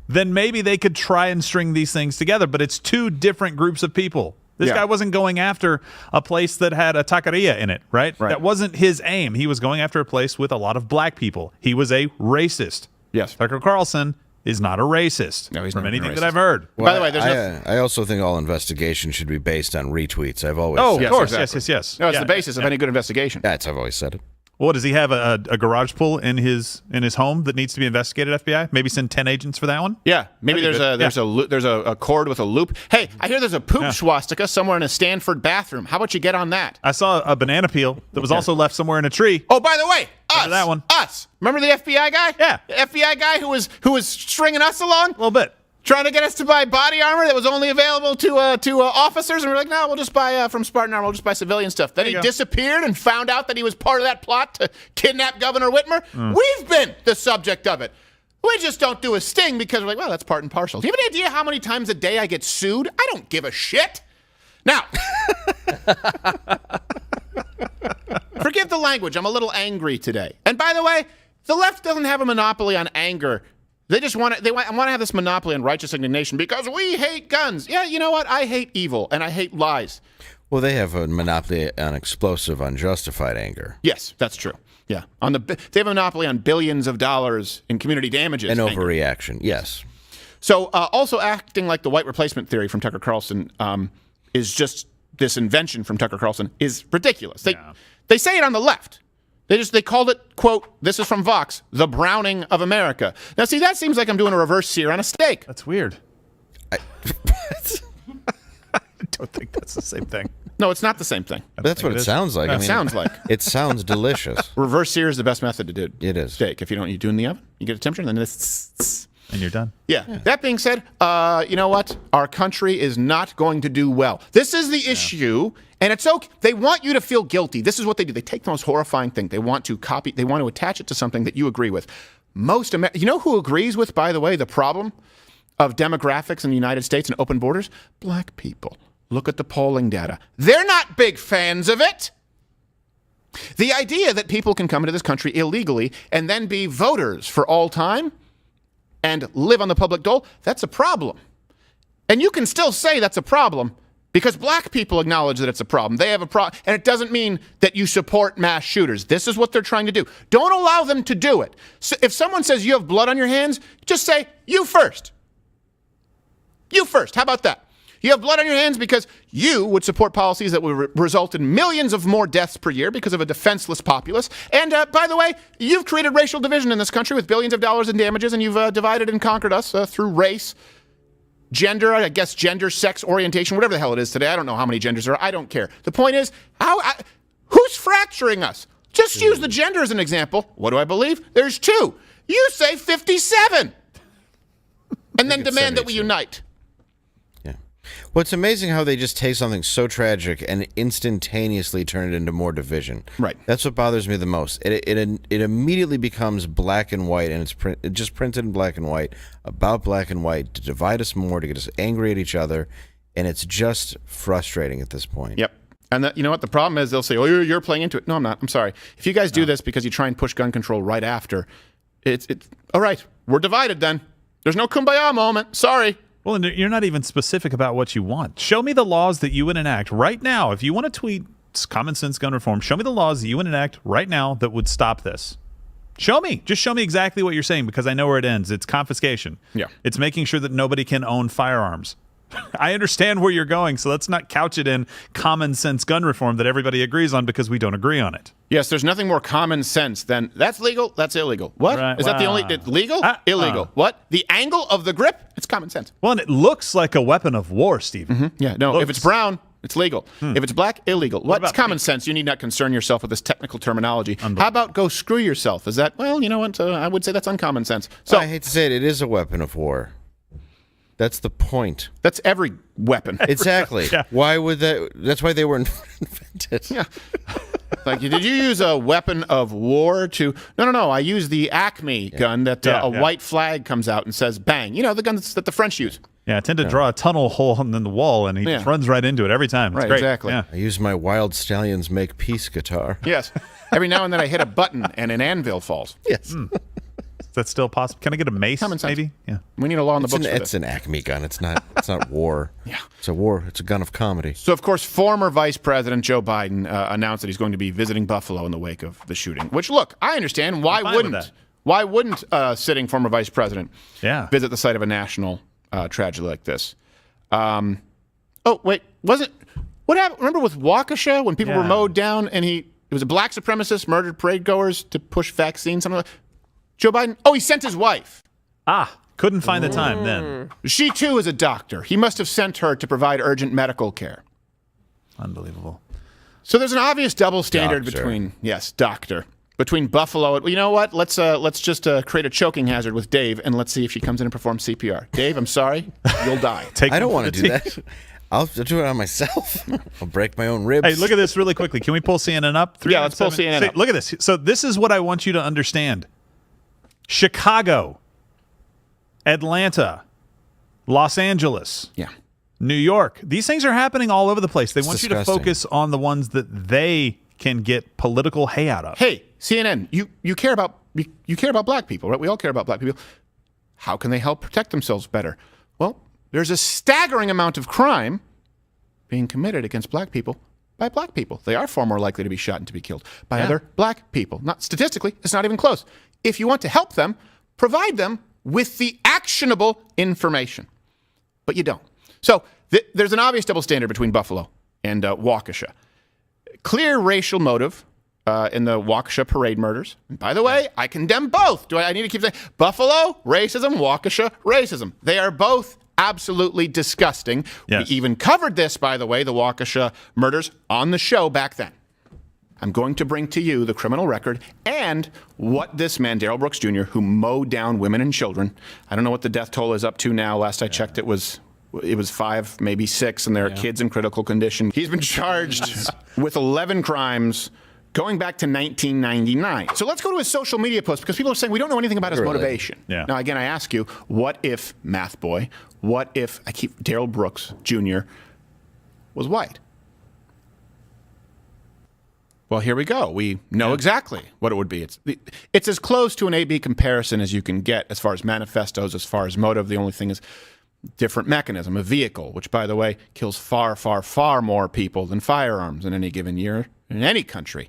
then maybe they could try and string these things together. But it's two different groups of people. This guy wasn't going after a place that had a taqueria in it, right? That wasn't his aim. He was going after a place with a lot of black people. He was a racist. Yes. Tucker Carlson is not a racist. No, he's from not anything a that racist. I've heard. By the way, I also think all investigation should be based on retweets. I've always Oh, said of course. exactly. Yes. No, it's the basis of any good investigation. I've always said it. Well, does he have a garage pool in his home that needs to be investigated? FBI, maybe send 10 agents for that one. Yeah, maybe there's a cord with a loop. Hey, I hear there's a poop swastika somewhere in a Stanford bathroom. How about you get on that? I saw a banana peel that was also left somewhere in a tree. Oh, by the way, that one. Us. Remember the FBI guy? Yeah, the FBI guy who was stringing us along a little bit. Trying to get us to buy body armor that was only available to officers, and we're like, no, we'll just buy from Spartan Armor. We'll just buy civilian stuff. Then he disappeared and found out that he was part of that plot to kidnap Governor Whitmer. We've been the subject of it. We just don't do a sting because we're like, well, that's part and parcel. Do you have any idea how many times a day I get sued? I don't give a shit. Now, forgive the language. I'm a little angry today. And by the way, the left doesn't have a monopoly on anger. They just want to have this monopoly on righteous indignation because we hate guns. Yeah, you know what? I hate evil and I hate lies. Well, they have a monopoly on explosive, unjustified anger. Yes, that's true. Yeah, they have a monopoly on billions of dollars in community damages and overreaction. Yes. So also acting like the white replacement theory from Tucker Carlson is just this invention from Tucker Carlson is ridiculous. They say it on the left. They called it, quote, this is from Vox, the Browning of America. Now, see, that seems like I'm doing a reverse sear on a steak. That's weird. I don't think that's the same thing. No, it's not the same thing. That's what it sounds like. It sounds like. It sounds delicious. Reverse sear is the best method to do it is. Steak. If you don't, you do it in the oven, you get a temperature, and then it's... And you're done. Yeah. That being said, you know what? Our country is not going to do well. This is the issue, and it's okay. They want you to feel guilty. This is what they do. They take the most horrifying thing. They want to copy. They want to attach it to something that you agree with. You know who agrees with, by the way, the problem of demographics in the United States and open borders? Black people. Look at the polling data. They're not big fans of it. The idea that people can come into this country illegally and then be voters for all time and live on the public dole, that's a problem. And you can still say that's a problem because black people acknowledge that it's a problem. They have a problem. And it doesn't mean that you support mass shooters. This is what they're trying to do. Don't allow them to do it. So if someone says you have blood on your hands, just say, you first. You first. How about that? You have blood on your hands because you would support policies that would result in millions of more deaths per year because of a defenseless populace. And by the way, you've created racial division in this country with billions of dollars in damages, and you've divided and conquered us through race, gender, I guess gender, sex, orientation, whatever the hell it is today. I don't know how many genders there are. I don't care. The point is, who's fracturing us? Just use the gender as an example. What do I believe? There's two. You say 57. And then demand that we unite. Well, it's amazing how they just take something so tragic and instantaneously turn it into more division. Right. That's what bothers me the most. It immediately becomes black and white, and it's just printed in black and white, about black and white, to divide us more, to get us angry at each other, and it's just frustrating at this point. Yep. And you know what? The problem is they'll say, oh, you're playing into it. No, I'm not. I'm sorry. If you guys do this because you try and push gun control right after, it's all right. We're divided then. There's no kumbaya moment. Sorry. Well, and you're not even specific about what you want. Show me the laws that you would enact right now. If you want to tweet common sense gun reform, show me the laws that you would enact right now that would stop this. Show me. Just show me exactly what you're saying, because I know where it ends. It's confiscation. Yeah. It's making sure that nobody can own firearms. I understand where you're going, so let's not couch it in common sense gun reform that everybody agrees on because we don't agree on it. Yes, there's nothing more common sense than that's legal, that's illegal. What? Right. Is that the only legal? Illegal. What? The angle of the grip? It's common sense. Well, and it looks like a weapon of war, Steve. Yeah, no, if it's brown, it's legal. If it's black, illegal. What's common sense? You need not concern yourself with this technical terminology. How about go screw yourself? Is that, well, you know what? I would say that's uncommon sense. So I hate to say it, it is a weapon of war. That's the point. That's every weapon. Exactly. Yeah. Why would that? That's why they were invented. Yeah. Like, did you use a weapon of war to? No. I used the Acme gun that white flag comes out and says bang. You know, the gun that the French use. Yeah, I tend to draw a tunnel hole in the wall, and he just runs right into it every time. It's right, great. exactly. Yeah. I use my Wild Stallions Make Peace guitar. Yes. Every now and then I hit a button and an anvil falls. Yes. Is that still possible? Can I get a mace? Maybe. Yeah. We need a law on the books for this. It's an Acme gun. It's not war. Yeah. It's a war. It's a gun of comedy. So, of course, former Vice President Joe Biden announced that he's going to be visiting Buffalo in the wake of the shooting. Which, look, I understand. Why wouldn't? Why wouldn't sitting former Vice President visit the site of a national tragedy like this? Oh, wait, what happened? Remember with WAUKESHA when people were mowed down and it was a black supremacist murdered parade goers to push vaccines? Something like Joe Biden? Oh, he sent his wife. Couldn't find the time then. She, too, is a doctor. He must have sent her to provide urgent medical care. Unbelievable. So there's an obvious double standard between Buffalo. You know what? Let's just create a choking hazard with Dave, and let's see if she comes in and performs CPR. Dave, I'm sorry. You'll die. I don't want to do that. I'll do it on myself. I'll break my own ribs. Hey, look at this really quickly. Can we pull CNN up? Yeah, let's pull CNN up. Look at this. So this is what I want you to understand. Chicago, Atlanta, Los Angeles, New York. These things are happening all over the place. They want you to focus on the ones that they can get political hay out of. Hey, CNN, you care about black people, right? We all care about black people. How can they help protect themselves better? Well, there's a staggering amount of crime being committed against black people by black people. They are far more likely to be shot and to be killed by other black people. Not statistically, it's not even close. If you want to help them, provide them with the actionable information. But you don't. So there's an obvious double standard between Buffalo and WAUKESHA. Clear racial motive in the WAUKESHA parade murders. And by the way, I condemn both. Do I need to keep saying Buffalo, racism, WAUKESHA, racism? They are both absolutely disgusting. Yes. We even covered this, by the way, the WAUKESHA murders on the show back then. I'm going to bring to you the criminal record and what this man, Darrell Brooks Jr., who mowed down women and children. I don't know what the death toll is up to now. Last I checked, it was 5, maybe 6, and there are kids in critical condition. He's been charged with 11 crimes going back to 1999. So let's go to his social media post because people are saying we don't know anything about his motivation. Yeah. Now, again, I ask you, what if Math Boy, what if Darrell Brooks Jr. was white? Well, here we go. We know exactly what it would be. It's as close to an A-B comparison as you can get as far as manifestos, as far as motive. The only thing is different mechanism, a vehicle, which, by the way, kills far, far, far more people than firearms in any given year in any country.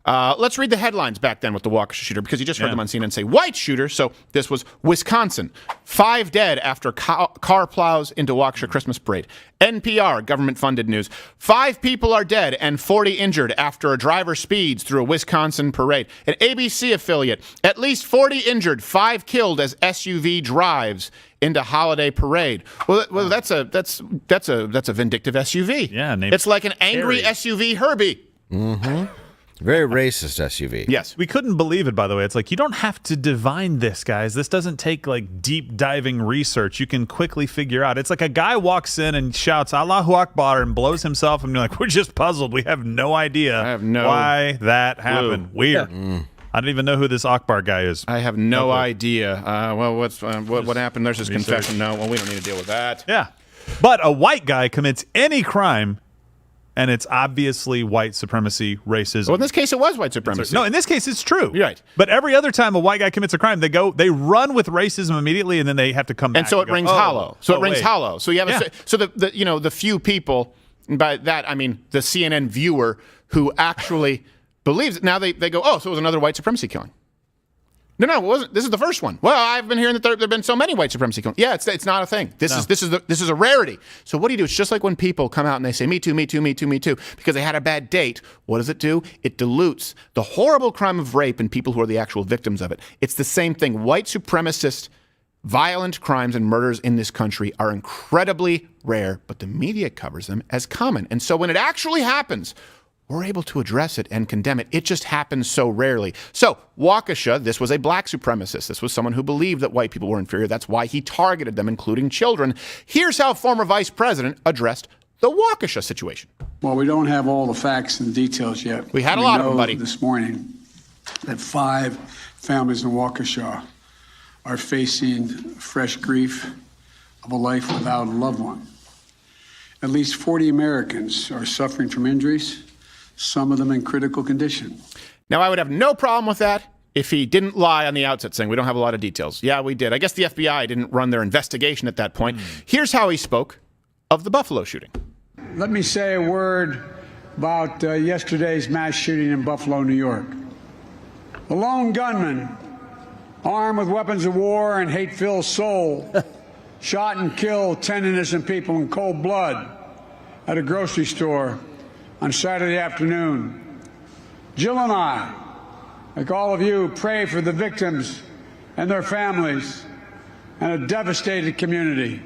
Let's read the headlines back then with the WAUKESHA shooter, because you just heard them on CNN say white shooter. So this was Wisconsin. 5 dead after car plows into WAUKESHA Christmas parade. NPR, government-funded news. 5 people are dead and 40 injured after a driver speeds through a Wisconsin parade. An ABC affiliate. At least 40 injured, 5 killed as SUV drives into holiday parade. Well, that's a vindictive SUV. Yeah, it's like an angry SUV Herbie. Mm-hmm. Very racist SUV. Yes. We couldn't believe it, by the way. It's like, you don't have to divine this, guys. This doesn't take like deep diving research. You can quickly figure out. It's like a guy walks in and shouts Allahu Akbar and blows himself, and you're like, we're just puzzled. We have no idea why that happened. Weird. I don't even know who this Akbar guy is. I have no idea. What happened? There's his confession. No, well, we don't need to deal with that. Yeah. But a white guy commits any crime, and it's obviously white supremacy, racism. Well, in this case, it was white supremacy. No, in this case, it's true. You're right. But every other time a white guy commits a crime, they run with racism immediately, and then they have to come back. And so it rings hollow. So you have so the few people, and by that I mean the CNN viewer who actually believes it. Now they go, oh, so it was another white supremacy killing. No, it wasn't. This is the first one. Well, I've been hearing that there have been so many white supremacy killings. Yeah, it's not a thing. This is a rarity. So what do? It's just like when people come out and they say, me too, me too, me too, me too, because they had a bad date. What does it do? It dilutes the horrible crime of rape and people who are the actual victims of it. It's the same thing. White supremacist violent crimes and murders in this country are incredibly rare, but the media covers them as common. And so when it actually happens, we're able to address it and condemn it. It just happens so rarely. So WAUKESHA, this was a black supremacist. This was someone who believed that white people were inferior. That's why he targeted them, including children. Here's how former vice president addressed the WAUKESHA situation. Well, we don't have all the facts and details yet. We had a lot of them, know buddy. This morning that 5 families in WAUKESHA are facing fresh grief of a life without a loved one. At least 40 Americans are suffering from injuries, some of them in critical condition. Now, I would have no problem with that if he didn't lie on the outset saying we don't have a lot of details. Yeah, we did. I guess the FBI didn't run their investigation at that point. Here's how he spoke of the Buffalo shooting. Let me say a word about yesterday's mass shooting in Buffalo, New York. A lone gunman, armed with weapons of war and hate-filled soul, shot and killed 10 innocent people in cold blood at a grocery store on Saturday afternoon. Jill and I, like all of you, pray for the victims and their families and a devastated community.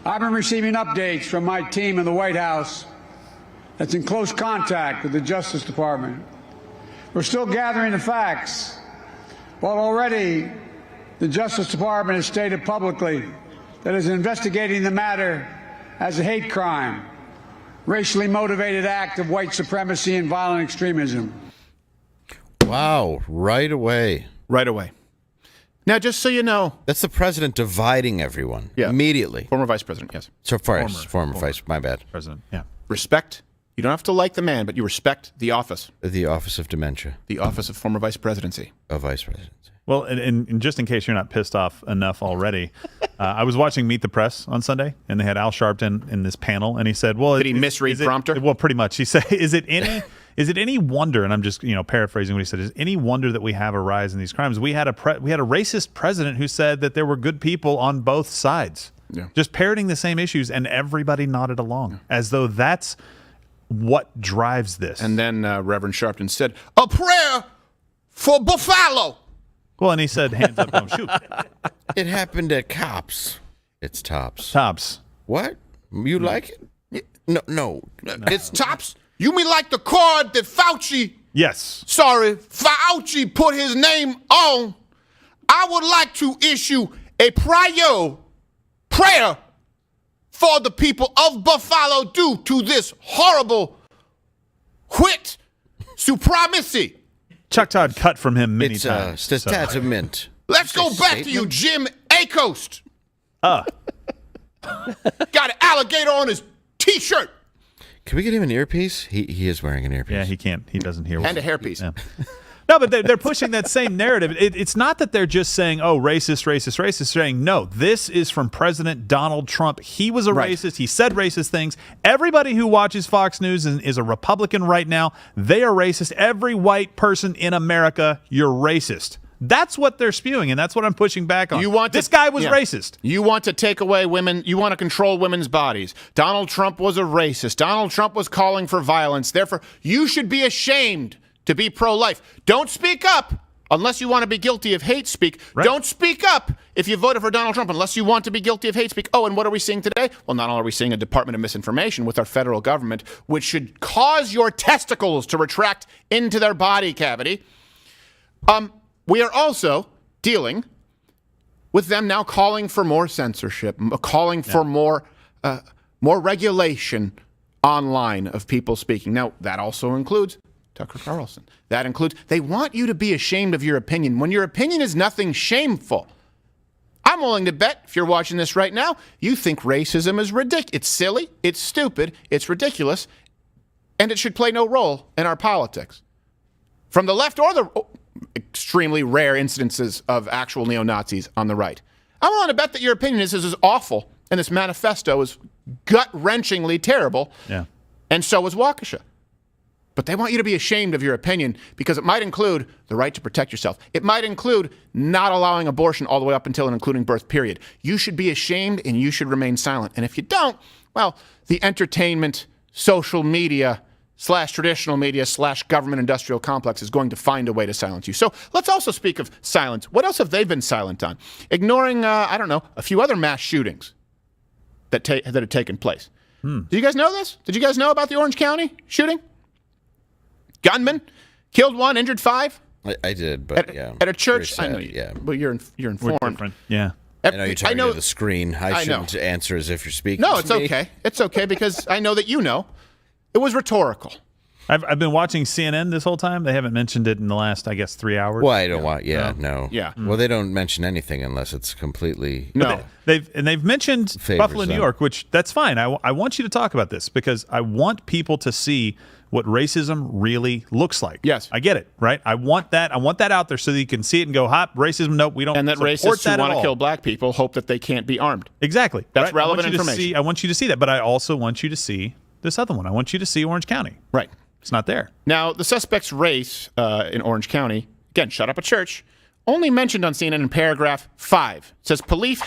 I've been receiving updates from my team in the White House that's in close contact with the Justice Department. We're still gathering the facts. While already the Justice Department has stated publicly that it is investigating the matter as a hate crime, racially motivated act of white supremacy and violent extremism. Wow, right away. Right away. Now, just so you know, that's the president dividing everyone immediately. Former vice president, yes. So far, former vice, my bad. President, yeah. Respect. You don't have to like the man, but you respect the office. The office of dementia. The office of former vice presidency. Of vice presidency. Well, and just in case you're not pissed off enough already, I was watching Meet the Press on Sunday, and they had Al Sharpton in this panel, and he said, "Well, did he misread prompter?" Well, pretty much. He said, "Is it any wonder?" And I'm just paraphrasing what he said. Is it any wonder that we have a rise in these crimes? We had a racist president who said that there were good people on both sides, just parroting the same issues, and everybody nodded along as though that's what drives this." And then Reverend Sharpton said, "A prayer for Buffalo." Well, and he said, "Hands up, don't shoot." It happened at Cops. It's Tops. Tops. What? You like it? No. It's Tops? You mean like the card that Fauci? Yes. Sorry, Fauci put his name on. I would like to issue a prayer for the people of Buffalo due to this horrible white supremacy. Chuck Todd cut from him many times. That's a mint. Let's go back to you, Jim Acoast. Got an alligator on his T-shirt. Can we get him an earpiece? He is wearing an earpiece. Yeah, he can't. He doesn't hear. And a hairpiece. Yeah. No, but they're pushing that same narrative. It's not that they're just saying, "Oh, racist." They're saying, "No, this is from President Donald Trump. He was a racist. He said racist things. Everybody who watches Fox News is a Republican right now. They are racist. Every white person in America, you're racist." That's what they're spewing, and that's what I'm pushing back on. This guy was racist. You want to take away women. You want to control women's bodies. Donald Trump was a racist. Donald Trump was calling for violence. Therefore, you should be ashamed to be pro-life. Don't speak up unless you want to be guilty of hate speak. Right. Don't speak up if you voted for Donald Trump unless you want to be guilty of hate speak. Oh, and what are we seeing today? Well, not only are we seeing a Department of Misinformation with our federal government, which should cause your testicles to retract into their body cavity. We are also dealing with them now calling for more censorship, calling for more regulation online of people speaking. Now, that also includes Tucker Carlson. That includes, they want you to be ashamed of your opinion when your opinion is nothing shameful. I'm willing to bet, if you're watching this right now, you think racism is ridiculous. It's silly, it's stupid, it's ridiculous, and it should play no role in our politics. From the left or the extremely rare instances of actual neo-Nazis on the right. I'm willing to bet that your opinion is awful, and this manifesto is gut-wrenchingly terrible, and so is WAUKESHA. But they want you to be ashamed of your opinion because it might include the right to protect yourself. It might include not allowing abortion all the way up until and including birth, period. You should be ashamed and you should remain silent. And if you don't, well, the entertainment, social media, / traditional media / government industrial complex is going to find a way to silence you. So let's also speak of silence. What else have they been silent on? Ignoring, a few other mass shootings that have taken place. Did you guys know this? Did you guys know about the Orange County shooting? Gunman killed 1, injured 5. I did, but at a church. I know you. Yeah, but you're informed. Yeah. I know you're talking to the screen. I shouldn't answer as if you're speaking. No, it's to me. okay. It's okay because I know that you know. It was rhetorical. I've been watching CNN this whole time. They haven't mentioned it in the last, I guess, 3 hours. Well, I don't want. Yeah, no. Yeah. Well, they don't mention anything unless it's completely. No. They've mentioned Buffalo, New York, which that's fine. I want you to talk about this because I want people to see what racism really looks like. Yes. I get it, right? I want that out there so that you can see it and go, hop, racism, nope, we don't And that support racists that who want at to all. kill black people hope that they can't be armed. Exactly. That's right? relevant information. I want you to see that, but I also want you to see this other one. I want you to see Orange County. Right. It's not there. Now, the suspect's race in Orange County, again, shut up a church, only mentioned on CNN in paragraph 5. It says police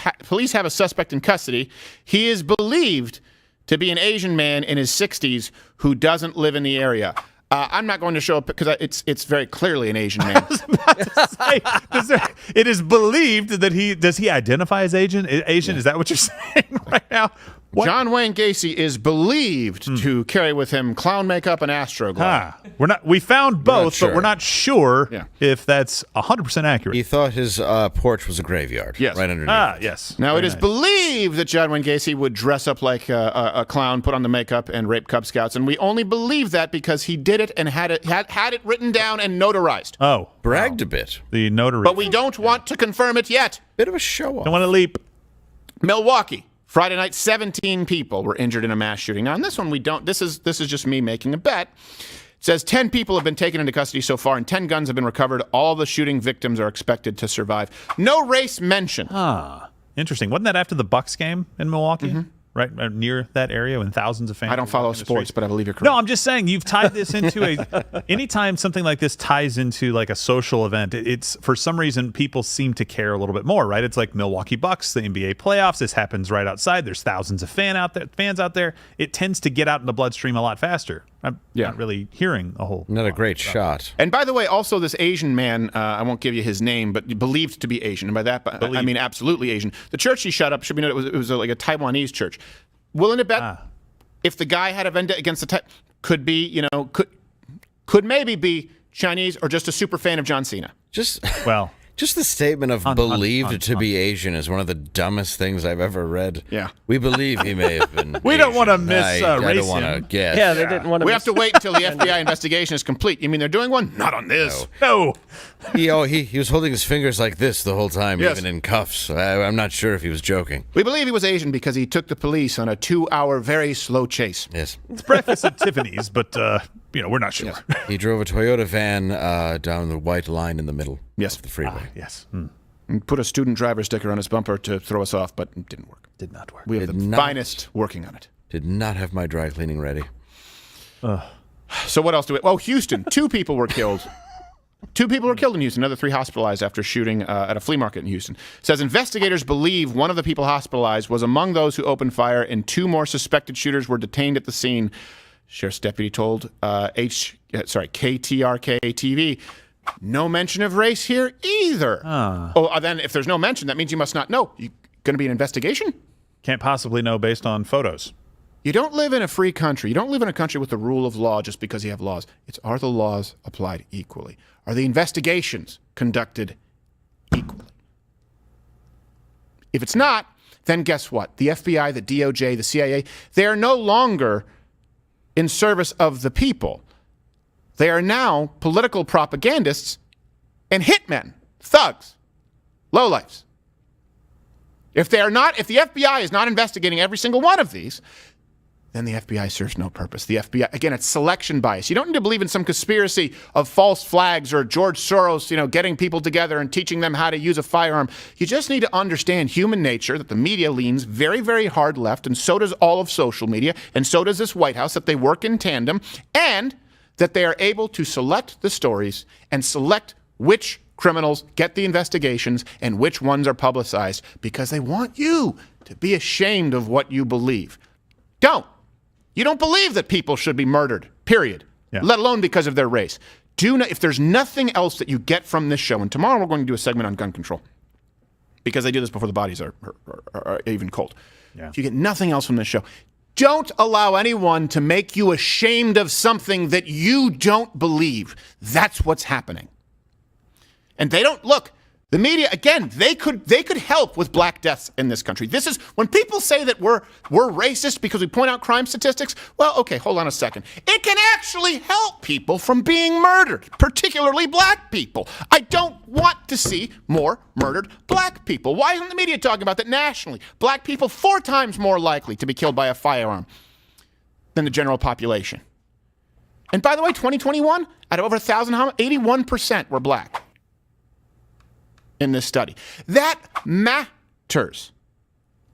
have a suspect in custody. He is believed to be an Asian man in his 60s who doesn't live in the area. I'm not going to show up because it's very clearly an Asian man. I was about to say, it is believed that does he identify as Asian? Asian? Yeah. Is that what you're saying right now? What? John Wayne Gacy is believed to carry with him clown makeup and Astroglide. We found both, sure. but we're not sure if that's 100% accurate. He thought his porch was a graveyard. Yes. Right underneath. Yes. Now, Very it is believed that John Wayne Gacy would dress up like a clown, put on the makeup, and rape Cub Scouts. And we only believe that because he did it and had it written down and notarized. Oh. Bragged a bit. The notary. But we don't want to confirm it yet. Bit of a show-off. Don't want to leap. Milwaukee. Friday night, 17 people were injured in a mass shooting. Now, on this one, we don't. This is just me making a bet. It says 10 people have been taken into custody so far, and 10 guns have been recovered. All the shooting victims are expected to survive. No race mentioned. Interesting. Wasn't that after the Bucks game in Milwaukee? Mm-hmm. Right near that area when thousands of fans. I don't follow sports, but I believe you're correct. No, I'm just saying you've tied this into anytime something like this ties into like a social event, it's for some reason people seem to care a little bit more, right? It's like Milwaukee Bucks, the NBA playoffs. This happens right outside. There's thousands of fans out there. It tends to get out in the bloodstream a lot faster. I'm not really hearing a whole. Not a great shot. And by the way, also this Asian man, I won't give you his name, but believed to be Asian. And by that, I mean absolutely Asian. The church he shut up, should be noted, it was like a Taiwanese church. Willing to bet if the guy had a vendetta against the could be, could maybe be Chinese or just a super fan of John Cena. Just the statement of believed to be Asian is one of the dumbest things I've ever read. Yeah. We believe he may have been We don't want to miss I race don't want to guess. Yeah, they didn't want to. We have to wait until the FBI investigation is complete. You mean they're doing one? Not on this. No. He was holding his fingers like this the whole time, even in cuffs. I'm not sure if he was joking. We believe he was Asian because he took the police on a 2-hour very slow chase. Yes. It's breakfast at Tiffany's, but we're not sure. Yes. He drove a Toyota van down the white line in the middle of the freeway. Yes. And put a student driver sticker on his bumper to throw us off, but it didn't work. Did not work. We have the finest working on it. Did not have my dry cleaning ready. So what else do we... Oh, Houston. 2 people were killed. 2 people were killed in Houston. Another 3 hospitalized after shooting at a flea market in Houston. It says investigators believe one of the people hospitalized was among those who opened fire, and 2 more suspected shooters were detained at the scene. Sheriff's deputy told KTRK-TV. No mention of race here either. Then if there's no mention, that means you must not know. You going to be an investigation? Can't possibly know based on photos. You don't live in a free country. You don't live in a country with the rule of law just because you have laws. Are the laws applied equally? Are the investigations conducted equally? If it's not, then guess what? The FBI, the DOJ, the CIA, they are no longer in service of the people. They are now political propagandists and hitmen, thugs, lowlifes. If the FBI is not investigating every single one of these, then the FBI serves no purpose. The FBI, again, it's selection bias. You don't need to believe in some conspiracy of false flags or George Soros, getting people together and teaching them how to use a firearm. You just need to understand human nature, that the media leans very, very hard left, and so does all of social media, and so does this White House, that they work in tandem, and that they are able to select the stories and select which criminals get the investigations and which ones are publicized because they want you to be ashamed of what you believe. You don't believe that people should be murdered, period, let alone because of their race. If there's nothing else that you get from this show, and tomorrow we're going to do a segment on gun control because they do this before the bodies are even cold. Yeah. If you get nothing else from this show, don't allow anyone to make you ashamed of something that you don't believe. That's what's happening. And they don't, look, The media, again, they could help with black deaths in this country. This is when people say that we're racist because we point out crime statistics. Well, okay, hold on a second. It can actually help people from being murdered, particularly black people. I don't want to see more murdered black people. Why isn't the media talking about that nationally? Black people 4 times more likely to be killed by a firearm than the general population. And by the way, 2021, out of over 1,000, 81% were black in this study. That matters.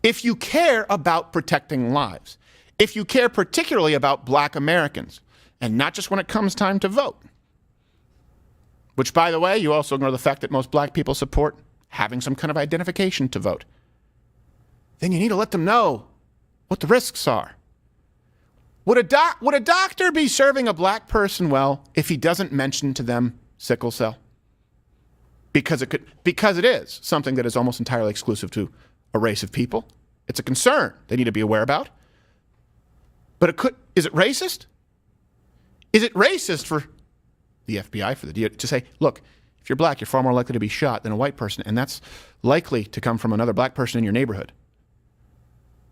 If you care about protecting lives, if you care particularly about black Americans, and not just when it comes time to vote, which, by the way, you also ignore the fact that most black people support having some kind of identification to vote, then you need to let them know what the risks are. Would a doctor be serving a black person well if he doesn't mention to them sickle cell? Because it is something that is almost entirely exclusive to a race of people. It's a concern they need to be aware about. But is it racist? Is it racist for the FBI, for the DOJ, to say, look, if you're black, you're far more likely to be shot than a white person, and that's likely to come from another black person in your neighborhood?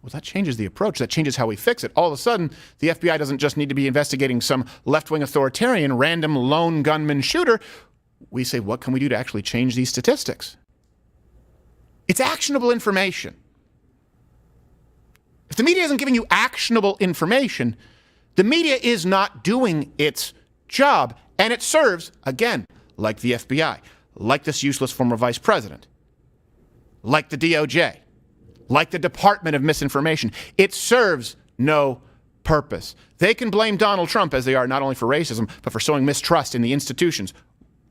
Well, that changes the approach. That changes how we fix it. All of a sudden, the FBI doesn't just need to be investigating some left-wing authoritarian, random lone gunman shooter. We say, what can we do to actually change these statistics? It's actionable information. If the media isn't giving you actionable information, the media is not doing its job, and it serves, again, like the FBI, like this useless former vice president, like the DOJ, like the Department of Misinformation. It serves no purpose. They can blame Donald Trump, as they are, not only for racism, but for sowing mistrust in the institutions.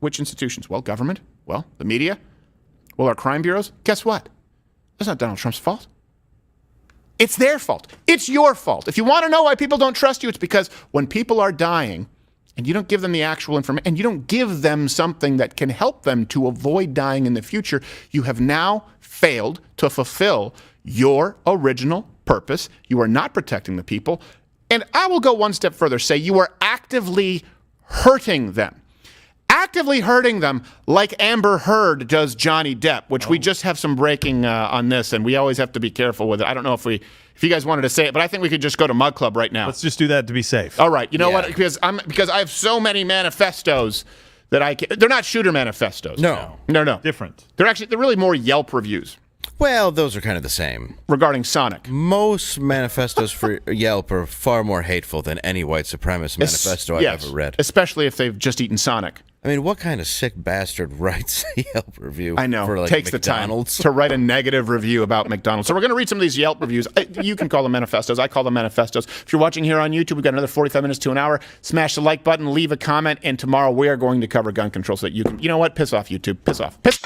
Which institutions? Well, government. Well, the media. Well, our crime bureaus. Guess what? That's not Donald Trump's fault. It's their fault. It's your fault. If you want to know why people don't trust you, it's because when people are dying and you don't give them the actual information and you don't give them something that can help them to avoid dying in the future, you have now failed to fulfill your original purpose. You are not protecting the people. And I will go one step further, say you are actively hurting them. Actively hurting them like Amber Heard does Johnny Depp, which we just have some breaking on this, and we always have to be careful with it. I don't know if you guys wanted to say it, but I think we could just go to Mug Club right now. Let's just do that to be safe. All right. You know what? Because I have so many manifestos that they're not shooter manifestos. No. Different. They're really more Yelp reviews. Well, those are kind of the same. Regarding Sonic. Most manifestos for Yelp are far more hateful than any white supremacist manifesto I've ever read. Especially if they've just eaten Sonic. I mean, what kind of sick bastard writes a Yelp review? I know. For, like, takes McDonald's? the time to write a negative review about McDonald's. So we're going to read some of these Yelp reviews. You can call them manifestos. I call them manifestos. If you're watching here on YouTube, we've got another 45 minutes to an hour. Smash the like button, leave a comment, and tomorrow we are going to cover gun control so that you can, you know what? Piss off, YouTube. Piss off. Piss.